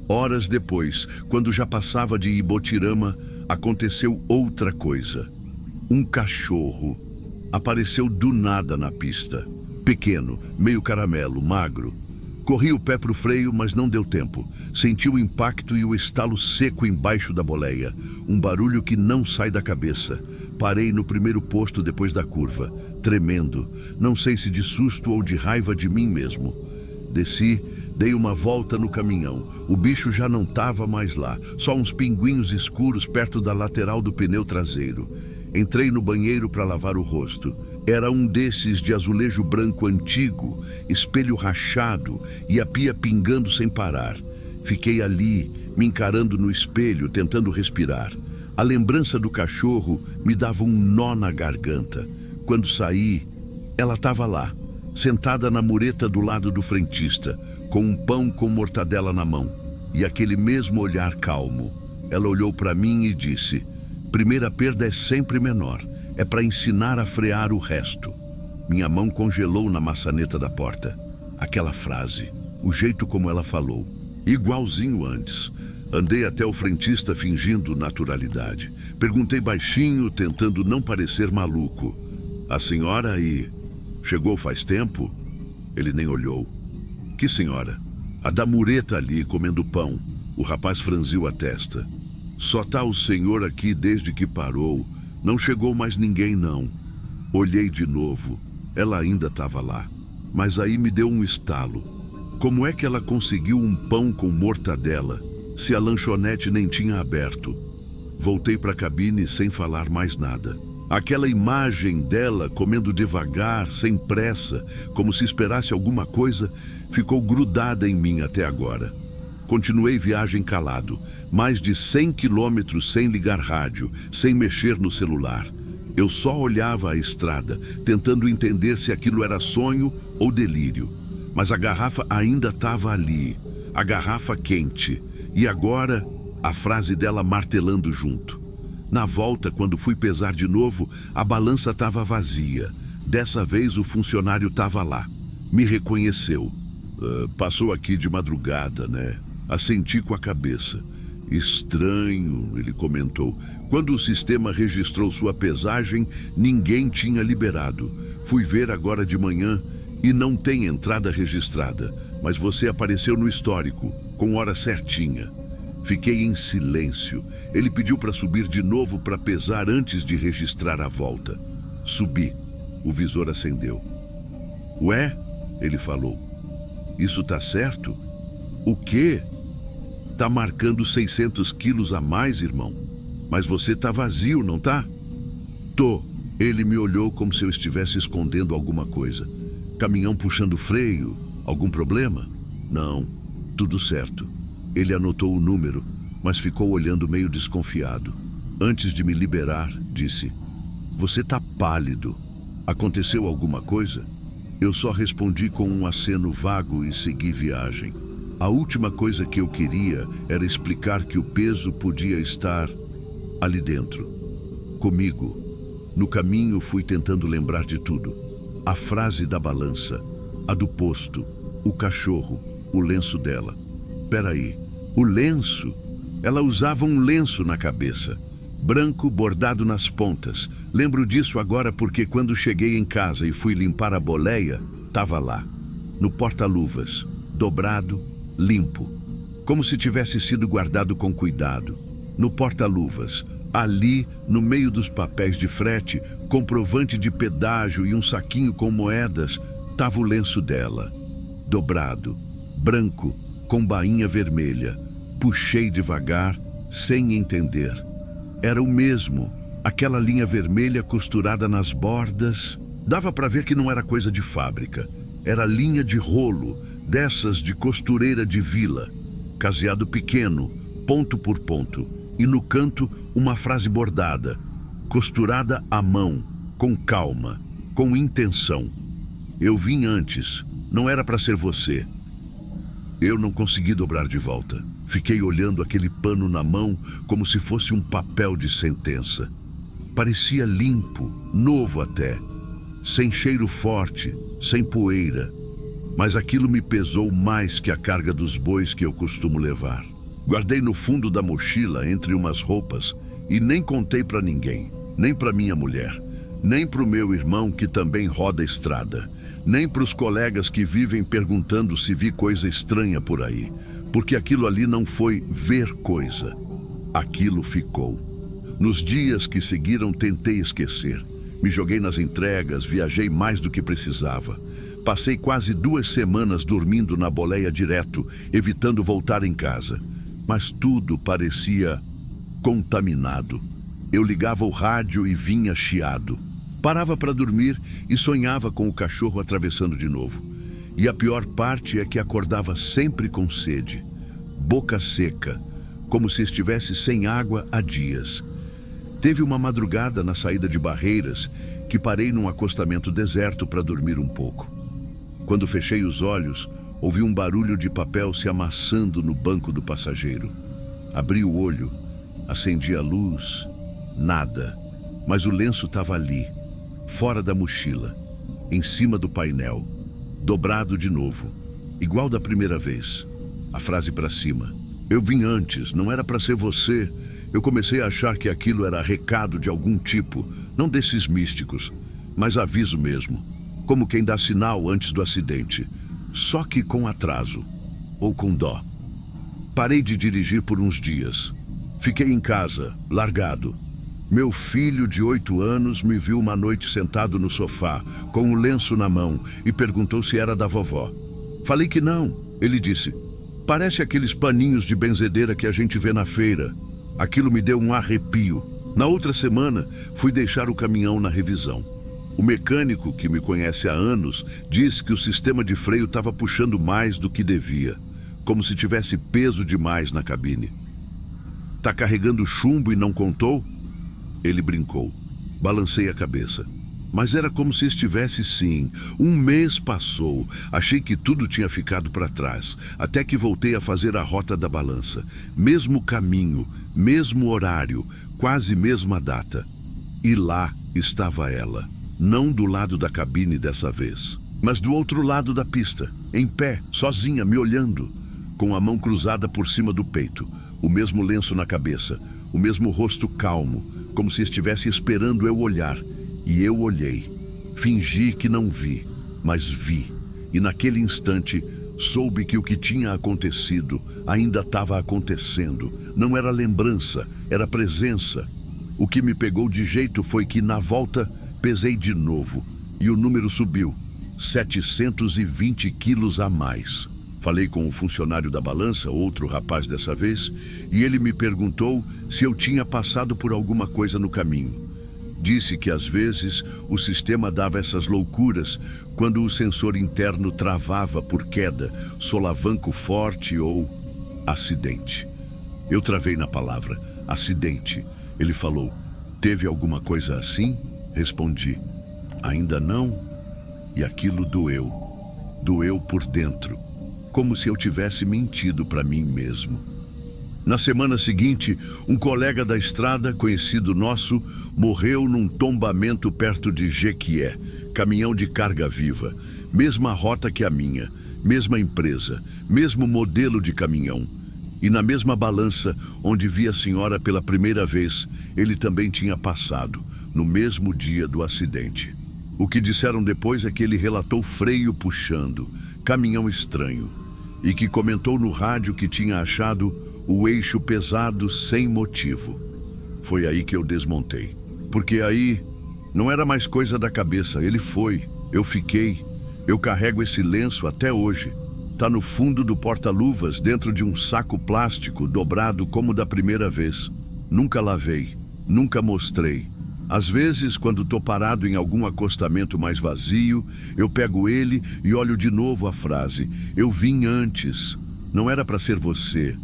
Horas depois, quando já passava de Ibotirama, aconteceu outra coisa. Um cachorro apareceu do nada na pista. Pequeno, meio caramelo, magro. Corri o pé pro freio, mas não deu tempo. Senti o impacto e o estalo seco embaixo da boleia. Um barulho que não sai da cabeça. Parei no primeiro posto depois da curva, tremendo. Não sei se de susto ou de raiva de mim mesmo. Desci, dei uma volta no caminhão. O bicho já não estava mais lá, só uns pinguinhos escuros perto da lateral do pneu traseiro. Entrei no banheiro para lavar o rosto. Era um desses de azulejo branco antigo, espelho rachado e a pia pingando sem parar. Fiquei ali, me encarando no espelho, tentando respirar. A lembrança do cachorro me dava um nó na garganta. Quando saí, ela estava lá, sentada na mureta do lado do frentista, com um pão com mortadela na mão e aquele mesmo olhar calmo. Ela olhou para mim e disse: "Primeira perda é sempre menor, é para ensinar a frear o resto." Minha mão congelou na maçaneta da porta. Aquela frase, o jeito como ela falou, igualzinho antes. Andei até o frentista fingindo naturalidade. Perguntei baixinho, tentando não parecer maluco: "A senhora aí chegou faz tempo?" Ele nem olhou. "Que senhora?" "A da mureta ali, comendo pão." O rapaz franziu a testa. "Só tá o senhor aqui desde que parou. Não chegou mais ninguém, não." Olhei de novo. Ela ainda estava lá. Mas aí me deu um estalo. Como é que ela conseguiu um pão com mortadela, se a lanchonete nem tinha aberto? Voltei para a cabine sem falar mais nada. Aquela imagem dela comendo devagar, sem pressa, como se esperasse alguma coisa, ficou grudada em mim até agora. Continuei viagem calado, mais de 100 quilômetros sem ligar rádio, sem mexer no celular. Eu só olhava a estrada, tentando entender se aquilo era sonho ou delírio. Mas a garrafa ainda estava ali, a garrafa quente. E agora, a frase dela martelando junto. Na volta, quando fui pesar de novo, a balança estava vazia. Dessa vez o funcionário estava lá. Me reconheceu. Passou aqui de madrugada, né?" Assenti com a cabeça. "Estranho", ele comentou. "Quando o sistema registrou sua pesagem, ninguém tinha liberado. Fui ver agora de manhã e não tem entrada registrada. Mas você apareceu no histórico, com hora certinha." Fiquei em silêncio. Ele pediu para subir de novo para pesar antes de registrar a volta. Subi. O visor acendeu. "Ué?" ele falou. "Isso tá certo?" "O quê?" "Tá marcando 600 quilos a mais, irmão. Mas você tá vazio, não tá?" "Tô." Ele me olhou como se eu estivesse escondendo alguma coisa. "Caminhão puxando freio? Algum problema?" "Não, tudo certo." Ele anotou o número, mas ficou olhando meio desconfiado. Antes de me liberar, disse: "Você tá pálido. Aconteceu alguma coisa?" Eu só respondi com um aceno vago e segui viagem. A última coisa que eu queria era explicar que o peso podia estar ali dentro, comigo. No caminho fui tentando lembrar de tudo. A frase da balança, a do posto, o cachorro, o lenço dela. Peraí, o lenço? Ela usava um lenço na cabeça, branco bordado nas pontas. Lembro disso agora porque quando cheguei em casa e fui limpar a boleia, estava lá, no porta-luvas, dobrado, limpo, como se tivesse sido guardado com cuidado. No porta-luvas, ali, no meio dos papéis de frete, comprovante de pedágio e um saquinho com moedas, estava o lenço dela, dobrado, branco, com bainha vermelha. Puxei devagar, sem entender. Era o mesmo, aquela linha vermelha costurada nas bordas. Dava para ver que não era coisa de fábrica. Era linha de rolo, dessas de costureira de vila. Caseado pequeno, ponto por ponto. E no canto, uma frase bordada, costurada à mão, com calma, com intenção. Eu vim antes, não era para ser você. Eu não consegui dobrar de volta. Fiquei olhando aquele pano na mão como se fosse um papel de sentença. Parecia limpo, novo até, sem cheiro forte, sem poeira. Mas aquilo me pesou mais que a carga dos bois que eu costumo levar. Guardei no fundo da mochila entre umas roupas e nem contei para ninguém, nem para minha mulher, nem para o meu irmão que também roda a estrada, nem para os colegas que vivem perguntando se vi coisa estranha por aí, porque aquilo ali não foi ver coisa, aquilo ficou. Nos dias que seguiram tentei esquecer, me joguei nas entregas, viajei mais do que precisava, Passei quase 2 semanas dormindo na boleia direto, evitando voltar em casa. Mas tudo parecia contaminado. Eu ligava o rádio e vinha chiado. Parava para dormir e sonhava com o cachorro atravessando de novo. E a pior parte é que acordava sempre com sede, boca seca, como se estivesse sem água há dias. Teve uma madrugada na saída de Barreiras que parei num acostamento deserto para dormir um pouco. Quando fechei os olhos, ouvi um barulho de papel se amassando no banco do passageiro. Abri o olho, acendi a luz, nada, mas o lenço estava ali, fora da mochila, em cima do painel, dobrado de novo, igual da primeira vez. A frase para cima. Eu vim antes, não era para ser você. Eu comecei a achar que aquilo era recado de algum tipo, não desses místicos, mas aviso mesmo, como quem dá sinal antes do acidente, só que com atraso, ou com dó. Parei de dirigir por uns dias. Fiquei em casa, largado. Meu filho de 8 anos me viu uma noite sentado no sofá, com um lenço na mão, e perguntou se era da vovó. Falei que não. Ele disse, parece aqueles paninhos de benzedeira que a gente vê na feira. Aquilo me deu um arrepio. Na outra semana, fui deixar o caminhão na revisão. O mecânico, que me conhece há anos, disse que o sistema de freio estava puxando mais do que devia, como se tivesse peso demais na cabine. Tá carregando chumbo e não contou? Ele brincou. Balancei a cabeça. Mas era como se estivesse sim. 1 mês passou. Achei que tudo tinha ficado para trás. Até que voltei a fazer a rota da balança. Mesmo caminho, mesmo horário, quase mesma data. E lá estava ela. Não do lado da cabine dessa vez, mas do outro lado da pista, em pé, sozinha, me olhando, com a mão cruzada por cima do peito, o mesmo lenço na cabeça, o mesmo rosto calmo, como se estivesse esperando eu olhar. E eu olhei. Fingi que não vi, mas vi. E naquele instante, soube que o que tinha acontecido ainda estava acontecendo. Não era lembrança, era presença. O que me pegou de jeito foi que, na volta, pesei de novo. E o número subiu. 720 quilos a mais. Falei com o funcionário da balança, outro rapaz dessa vez, e ele me perguntou se eu tinha passado por alguma coisa no caminho. Disse que às vezes o sistema dava essas loucuras quando o sensor interno travava por queda, solavanco forte ou acidente. Eu travei na palavra, acidente. Ele falou, teve alguma coisa assim? Respondi, ainda não. E aquilo doeu. Doeu por dentro, como se eu tivesse mentido para mim mesmo. Na semana seguinte, um colega da estrada, conhecido nosso, morreu num tombamento perto de Jequié, caminhão de carga viva. Mesma rota que a minha, mesma empresa, mesmo modelo de caminhão. E na mesma balança, onde vi a senhora pela primeira vez, ele também tinha passado, no mesmo dia do acidente. O que disseram depois é que ele relatou freio puxando, caminhão estranho, e que comentou no rádio que tinha achado o eixo pesado sem motivo. Foi aí que eu desmontei. Porque aí não era mais coisa da cabeça. Ele foi, eu fiquei. Eu carrego esse lenço até hoje. Tá no fundo do porta-luvas, dentro de um saco plástico dobrado como da primeira vez. Nunca lavei, nunca mostrei. Às vezes, quando tô parado em algum acostamento mais vazio, eu pego ele e olho de novo a frase. Eu vim antes. Não era para ser você.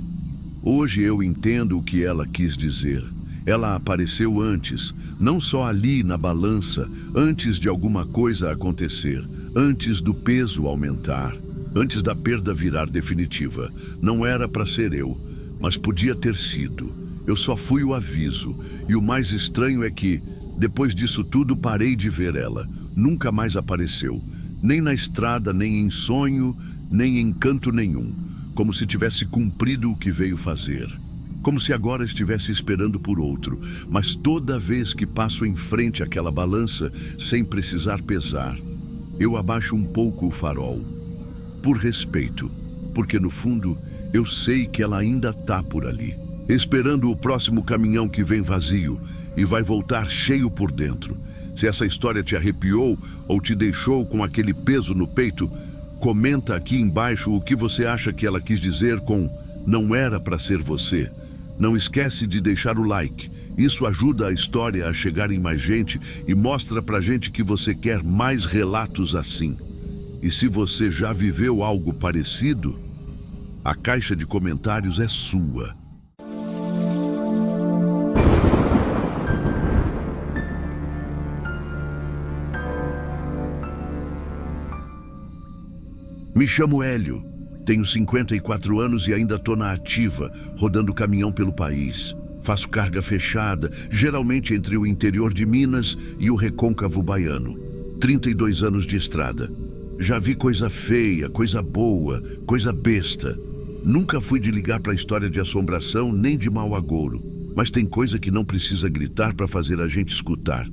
Hoje eu entendo o que ela quis dizer. Ela apareceu antes, não só ali na balança, antes de alguma coisa acontecer, antes do peso aumentar, antes da perda virar definitiva. Não era para ser eu, mas podia ter sido. Eu só fui o aviso, e o mais estranho é que, depois disso tudo, parei de ver ela. Nunca mais apareceu, nem na estrada, nem em sonho, nem em canto nenhum. Como se tivesse cumprido o que veio fazer. Como se agora estivesse esperando por outro. Mas toda vez que passo em frente àquela balança, sem precisar pesar, eu abaixo um pouco o farol. Por respeito, porque no fundo eu sei que ela ainda está por ali, esperando o próximo caminhão que vem vazio e vai voltar cheio por dentro. Se essa história te arrepiou ou te deixou com aquele peso no peito, comenta aqui embaixo o que você acha que ela quis dizer com "não era para ser você". Não esquece de deixar o like. Isso ajuda a história a chegar em mais gente e mostra pra gente que você quer mais relatos assim. E se você já viveu algo parecido, a caixa de comentários é sua. Me chamo Hélio, tenho 54 anos e ainda tô na ativa, rodando caminhão pelo país. Faço carga fechada, geralmente entre o interior de Minas e o recôncavo baiano. 32 anos de estrada. Já vi coisa feia, coisa boa, coisa besta. Nunca fui de ligar para história de assombração nem de mau agouro. Mas tem coisa que não precisa gritar para fazer a gente escutar.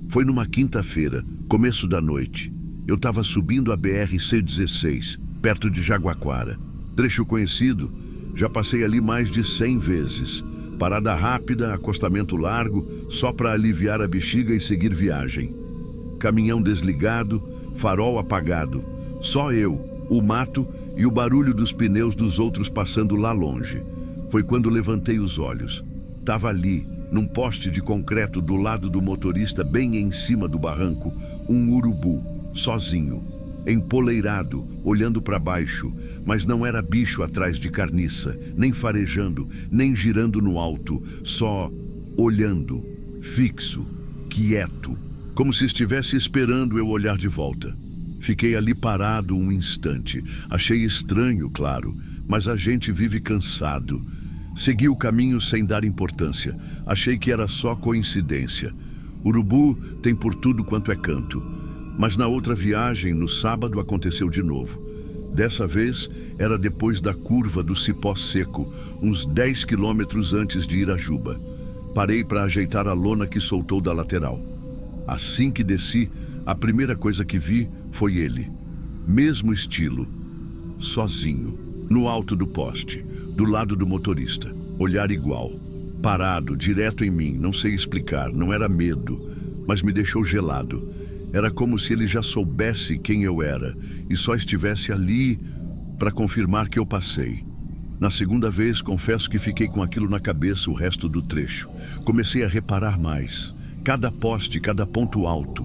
Foi numa quinta-feira, começo da noite. Eu estava subindo a BR-116, perto de Jaguaquara. Trecho conhecido, já passei ali mais de 100 vezes. Parada rápida, acostamento largo, só para aliviar a bexiga e seguir viagem. Caminhão desligado, farol apagado. Só eu, o mato e o barulho dos pneus dos outros passando lá longe. Foi quando levantei os olhos. Tava ali, num poste de concreto do lado do motorista, bem em cima do barranco, um urubu, sozinho, empoleirado, olhando para baixo, mas não era bicho atrás de carniça, nem farejando, nem girando no alto, só olhando, fixo, quieto, como se estivesse esperando eu olhar de volta. Fiquei ali parado um instante. Achei estranho, claro, mas a gente vive cansado. Segui o caminho sem dar importância. Achei que era só coincidência. Urubu tem por tudo quanto é canto. Mas na outra viagem, no sábado, aconteceu de novo. Dessa vez, era depois da curva do Cipó Seco, uns 10 quilômetros antes de Irajuba. Parei para ajeitar a lona que soltou da lateral. Assim que desci, a primeira coisa que vi foi ele. Mesmo estilo. Sozinho. No alto do poste. Do lado do motorista. Olhar igual. Parado, direto em mim. Não sei explicar. Não era medo. Mas me deixou gelado. Era como se ele já soubesse quem eu era e só estivesse ali para confirmar que eu passei. Na segunda vez, confesso que fiquei com aquilo na cabeça o resto do trecho. Comecei a reparar mais. Cada poste, cada ponto alto.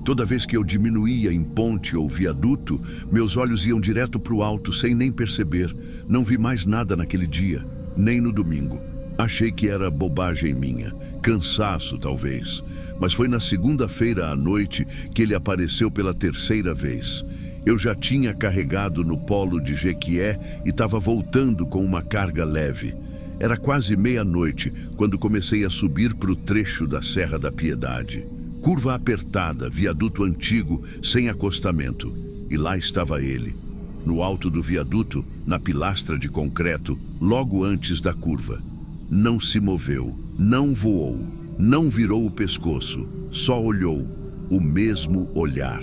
Toda vez que eu diminuía em ponte ou viaduto, meus olhos iam direto para o alto sem nem perceber. Não vi mais nada naquele dia, nem no domingo. Achei que era bobagem minha, cansaço talvez. Mas foi na segunda-feira à noite que ele apareceu pela terceira vez. Eu já tinha carregado no polo de Jequié e estava voltando com uma carga leve. Era quase meia-noite quando comecei a subir para o trecho da Serra da Piedade. Curva apertada, viaduto antigo, sem acostamento. E lá estava ele, no alto do viaduto, na pilastra de concreto, logo antes da curva. Não se moveu, não voou, não virou o pescoço, só olhou. O mesmo olhar,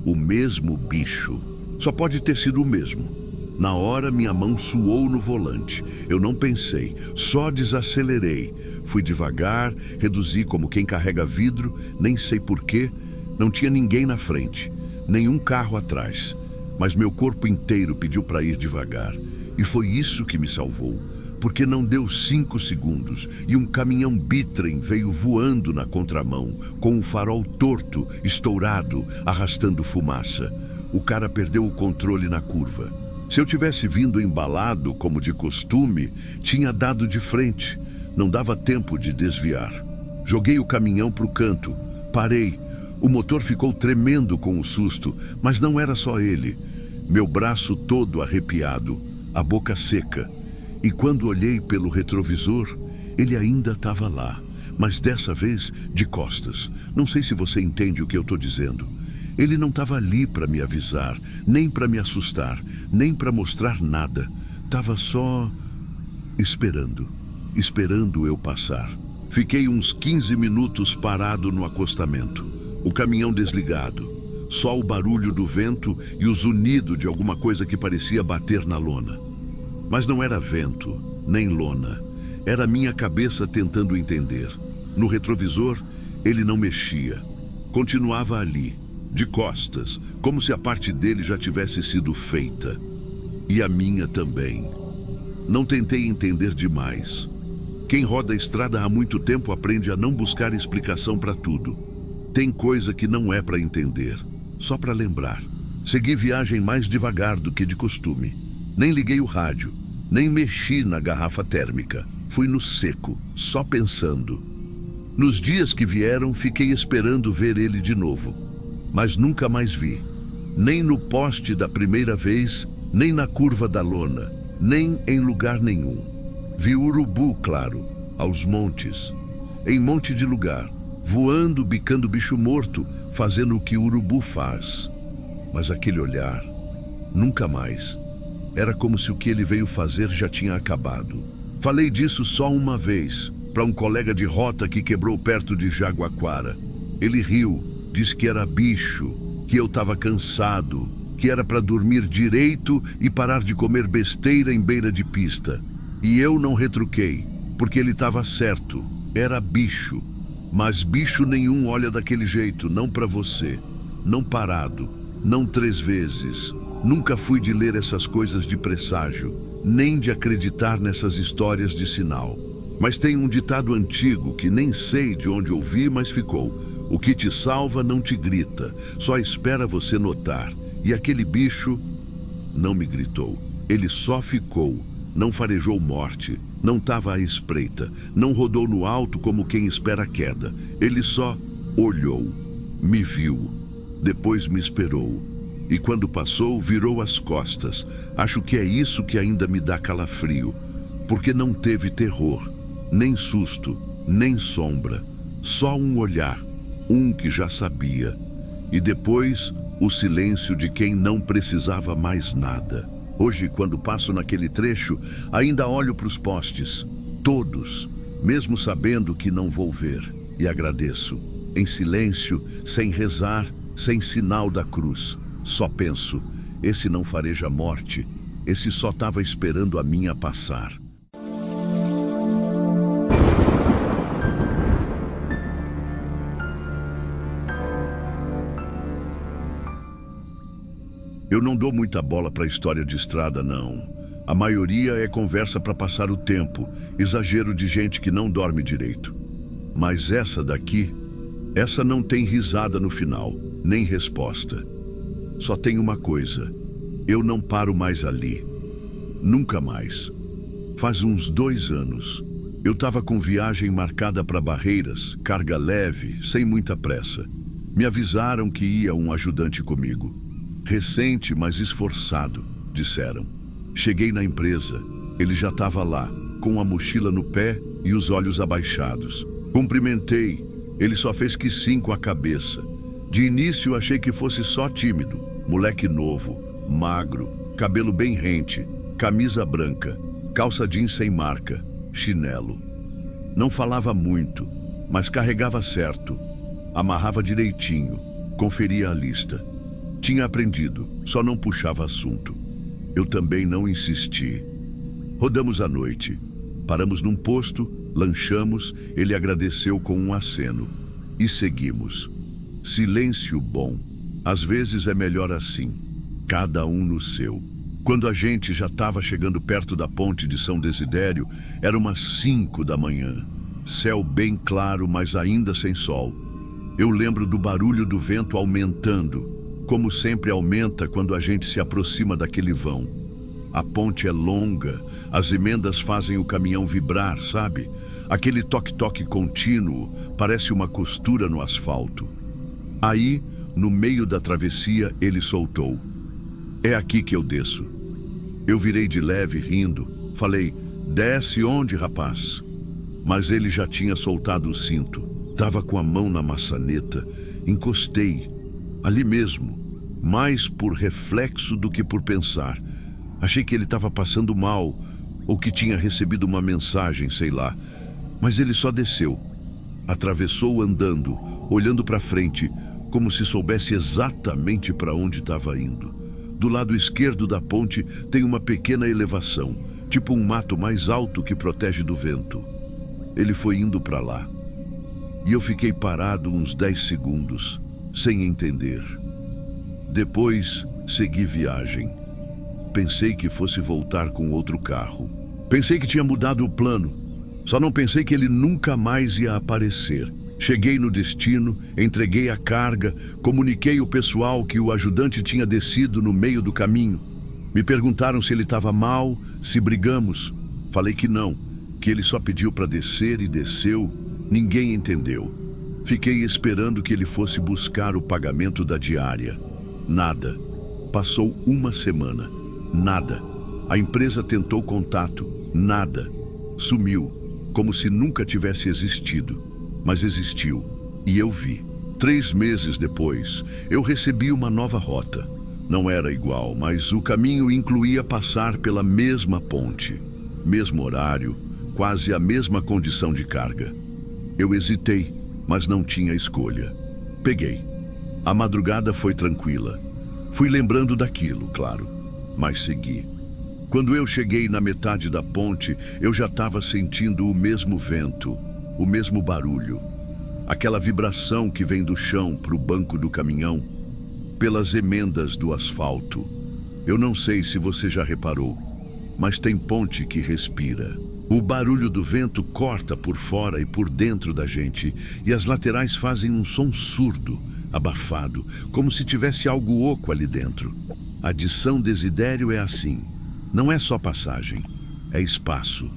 o mesmo bicho. Só pode ter sido o mesmo. Na hora, minha mão suou no volante. Eu não pensei, só desacelerei. Fui devagar, reduzi como quem carrega vidro, nem sei porquê. Não tinha ninguém na frente, nenhum carro atrás. Mas meu corpo inteiro pediu para ir devagar. E foi isso que me salvou. Porque não deu 5 segundos e um caminhão bitrem veio voando na contramão, com o farol torto, estourado, arrastando fumaça. O cara perdeu o controle na curva. Se eu tivesse vindo embalado, como de costume, tinha dado de frente. Não dava tempo de desviar. Joguei o caminhão para o canto. Parei. O motor ficou tremendo com o susto, mas não era só ele. Meu braço todo arrepiado, a boca seca. E quando olhei pelo retrovisor, ele ainda estava lá, mas dessa vez de costas. Não sei se você entende o que eu estou dizendo. Ele não estava ali para me avisar, nem para me assustar, nem para mostrar nada. Estava só esperando eu passar. Fiquei uns 15 minutos parado no acostamento, o caminhão desligado, só o barulho do vento e o zunido de alguma coisa que parecia bater na lona. Mas não era vento, nem lona. Era minha cabeça tentando entender. No retrovisor, ele não mexia. Continuava ali, de costas, como se a parte dele já tivesse sido feita. E a minha também. Não tentei entender demais. Quem roda a estrada há muito tempo aprende a não buscar explicação para tudo. Tem coisa que não é para entender, só para lembrar. Segui viagem mais devagar do que de costume. Nem liguei o rádio, nem mexi na garrafa térmica. Fui no seco, só pensando. Nos dias que vieram, fiquei esperando ver ele de novo. Mas nunca mais vi. Nem no poste da primeira vez, nem na curva da lona, nem em lugar nenhum. Vi urubu, claro, aos montes. Em monte de lugar, voando, bicando bicho morto, fazendo o que o urubu faz. Mas aquele olhar, nunca mais. Era como se o que ele veio fazer já tinha acabado. Falei disso só uma vez, para um colega de rota que quebrou perto de Jaguaquara. Ele riu, disse que era bicho, que eu estava cansado, que era para dormir direito e parar de comer besteira em beira de pista. E eu não retruquei, porque ele estava certo, era bicho. Mas bicho nenhum olha daquele jeito, não para você, não parado, não 3 vezes. Nunca fui de ler essas coisas de presságio, nem de acreditar nessas histórias de sinal. Mas tem um ditado antigo que nem sei de onde ouvi, mas ficou. O que te salva não te grita, só espera você notar. E aquele bicho não me gritou, ele só ficou. Não farejou morte, não estava à espreita, não rodou no alto como quem espera a queda. Ele só olhou, me viu, depois me esperou. E quando passou, virou as costas. Acho que é isso que ainda me dá calafrio, porque não teve terror, nem susto, nem sombra. Só um olhar, um que já sabia. E depois, o silêncio de quem não precisava mais nada. Hoje, quando passo naquele trecho, ainda olho para os postes, todos, mesmo sabendo que não vou ver, e agradeço, em silêncio, sem rezar, sem sinal da cruz. Só penso, esse não fareja morte, esse só estava esperando a minha passar. Eu não dou muita bola para a história de estrada, não. A maioria é conversa para passar o tempo, exagero de gente que não dorme direito. Mas essa daqui, essa não tem risada no final, nem resposta. Só tem uma coisa, eu não paro mais ali. Nunca mais. Faz uns 2 anos. Eu estava com viagem marcada para Barreiras, carga leve, sem muita pressa. Me avisaram que ia um ajudante comigo. Recente, mas esforçado, disseram. Cheguei na empresa, ele já estava lá, com a mochila no pé e os olhos abaixados. Cumprimentei, ele só fez que sim com a cabeça. De início achei que fosse só tímido, moleque novo, magro, cabelo bem rente, camisa branca, calça jeans sem marca, chinelo. Não falava muito, mas carregava certo, amarrava direitinho, conferia a lista. Tinha aprendido, só não puxava assunto. Eu também não insisti. Rodamos a noite. Paramos num posto, lanchamos, ele agradeceu com um aceno. E seguimos. Silêncio bom. Às vezes é melhor assim, cada um no seu. Quando a gente já estava chegando perto da ponte de São Desidério, era umas 5 da manhã. Céu bem claro, mas ainda sem sol. Eu lembro do barulho do vento aumentando, como sempre aumenta quando a gente se aproxima daquele vão. A ponte é longa, as emendas fazem o caminhão vibrar, sabe? Aquele toque-toque contínuo, parece uma costura no asfalto. Aí, no meio da travessia, ele soltou. É aqui que eu desço. Eu virei de leve, rindo. Falei, desce onde, rapaz? Mas ele já tinha soltado o cinto. Tava com a mão na maçaneta. Encostei. Ali mesmo, mais por reflexo do que por pensar. Achei que ele estava passando mal, ou que tinha recebido uma mensagem, sei lá. Mas ele só desceu. Atravessou andando, olhando para frente, como se soubesse exatamente para onde estava indo. Do lado esquerdo da ponte tem uma pequena elevação, tipo um mato mais alto que protege do vento. Ele foi indo para lá. E eu fiquei parado uns 10 segundos, sem entender. Depois, segui viagem. Pensei que fosse voltar com outro carro. Pensei que tinha mudado o plano. Só não pensei que ele nunca mais ia aparecer. Cheguei no destino, entreguei a carga, comuniquei ao pessoal que o ajudante tinha descido no meio do caminho. Me perguntaram se ele estava mal, se brigamos. Falei que não, que ele só pediu para descer e desceu. Ninguém entendeu. Fiquei esperando que ele fosse buscar o pagamento da diária. Nada. Passou uma semana. Nada. A empresa tentou contato. Nada. Sumiu, como se nunca tivesse existido. Mas existiu, e eu vi. 3 meses depois, eu recebi uma nova rota. Não era igual, mas o caminho incluía passar pela mesma ponte. Mesmo horário, quase a mesma condição de carga. Eu hesitei, mas não tinha escolha. Peguei. A madrugada foi tranquila. Fui lembrando daquilo, claro, mas segui. Quando eu cheguei na metade da ponte, eu já estava sentindo o mesmo vento, o mesmo barulho. Aquela vibração que vem do chão para o banco do caminhão, pelas emendas do asfalto. Eu não sei se você já reparou, mas tem ponte que respira. O barulho do vento corta por fora e por dentro da gente, e as laterais fazem um som surdo, abafado, como se tivesse algo oco ali dentro. A de São Desidério é assim. Não é só passagem, é espaço.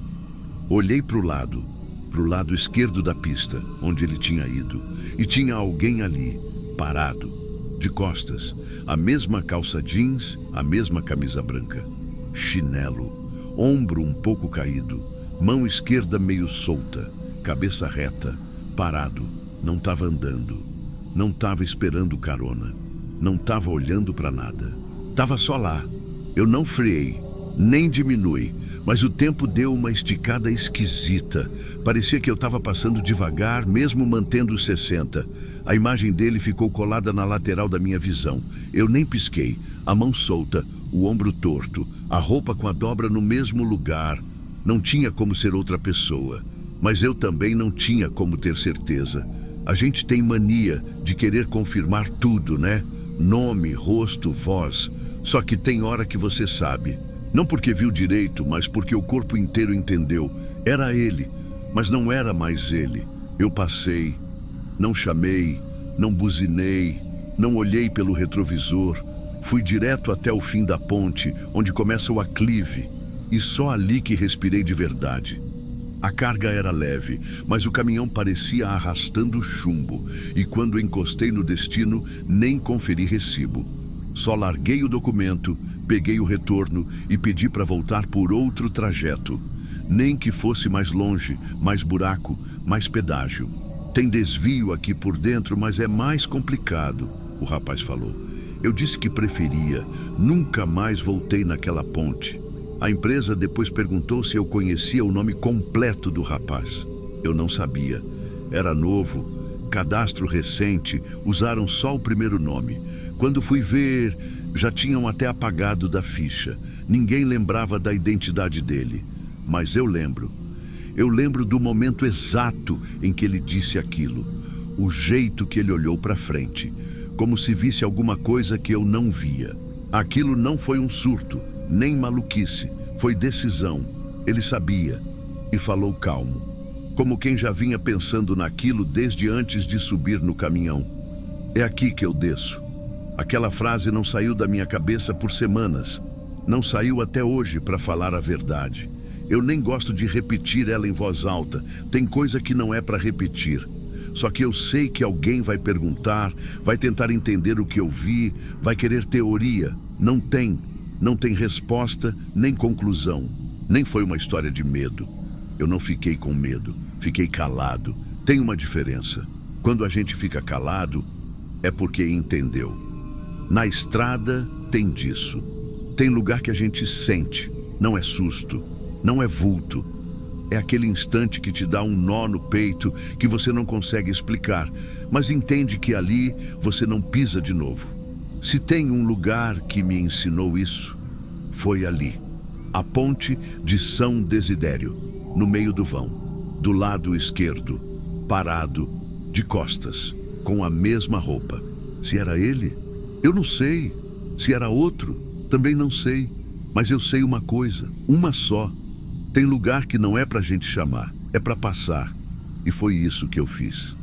Olhei para o lado esquerdo da pista, onde ele tinha ido, e tinha alguém ali, parado, de costas, a mesma calça jeans, a mesma camisa branca, chinelo, ombro um pouco caído, mão esquerda meio solta, cabeça reta, parado, não estava andando, não estava esperando carona, não estava olhando para nada, estava só lá. Eu não freei, nem diminui, mas o tempo deu uma esticada esquisita. Parecia que eu estava passando devagar, mesmo mantendo os 60. A imagem dele ficou colada na lateral da minha visão. Eu nem pisquei, a mão solta, o ombro torto, a roupa com a dobra no mesmo lugar. Não tinha como ser outra pessoa, mas eu também não tinha como ter certeza. A gente tem mania de querer confirmar tudo, né? Nome, rosto, voz. Só que tem hora que você sabe. Não porque viu direito, mas porque o corpo inteiro entendeu. Era ele, mas não era mais ele. Eu passei, não chamei, não buzinei, não olhei pelo retrovisor. Fui direto até o fim da ponte, onde começa o aclive, e só ali que respirei de verdade. A carga era leve, mas o caminhão parecia arrastando chumbo, e quando encostei no destino, nem conferi recibo. Só larguei o documento, peguei o retorno e pedi para voltar por outro trajeto. Nem que fosse mais longe, mais buraco, mais pedágio. Tem desvio aqui por dentro, mas é mais complicado, o rapaz falou. Eu disse que preferia. Nunca mais voltei naquela ponte. A empresa depois perguntou se eu conhecia o nome completo do rapaz. Eu não sabia. Era novo. Cadastro recente, usaram só o primeiro nome. Quando fui ver, já tinham até apagado da ficha. Ninguém lembrava da identidade dele. Mas eu lembro. Eu lembro do momento exato em que ele disse aquilo. O jeito que ele olhou para frente, como se visse alguma coisa que eu não via. Aquilo não foi um surto, nem maluquice. Foi decisão. Ele sabia e falou calmo, como quem já vinha pensando naquilo desde antes de subir no caminhão. É aqui que eu desço. Aquela frase não saiu da minha cabeça por semanas. Não saiu até hoje, para falar a verdade. Eu nem gosto de repetir ela em voz alta. Tem coisa que não é para repetir. Só que eu sei que alguém vai perguntar, vai tentar entender o que eu vi, vai querer teoria. Não tem. Não tem resposta, nem conclusão. Nem foi uma história de medo. Eu não fiquei com medo, fiquei calado. Tem uma diferença. Quando a gente fica calado, é porque entendeu. Na estrada tem disso. Tem lugar que a gente sente, não é susto, não é vulto. É aquele instante que te dá um nó no peito que você não consegue explicar, mas entende que ali você não pisa de novo. Se tem um lugar que me ensinou isso, foi ali. A ponte de São Desidério. No meio do vão, do lado esquerdo, parado, de costas, com a mesma roupa. Se era ele? Eu não sei. Se era outro? Também não sei. Mas eu sei uma coisa, uma só. Tem lugar que não é pra gente chamar, é pra passar. E foi isso que eu fiz.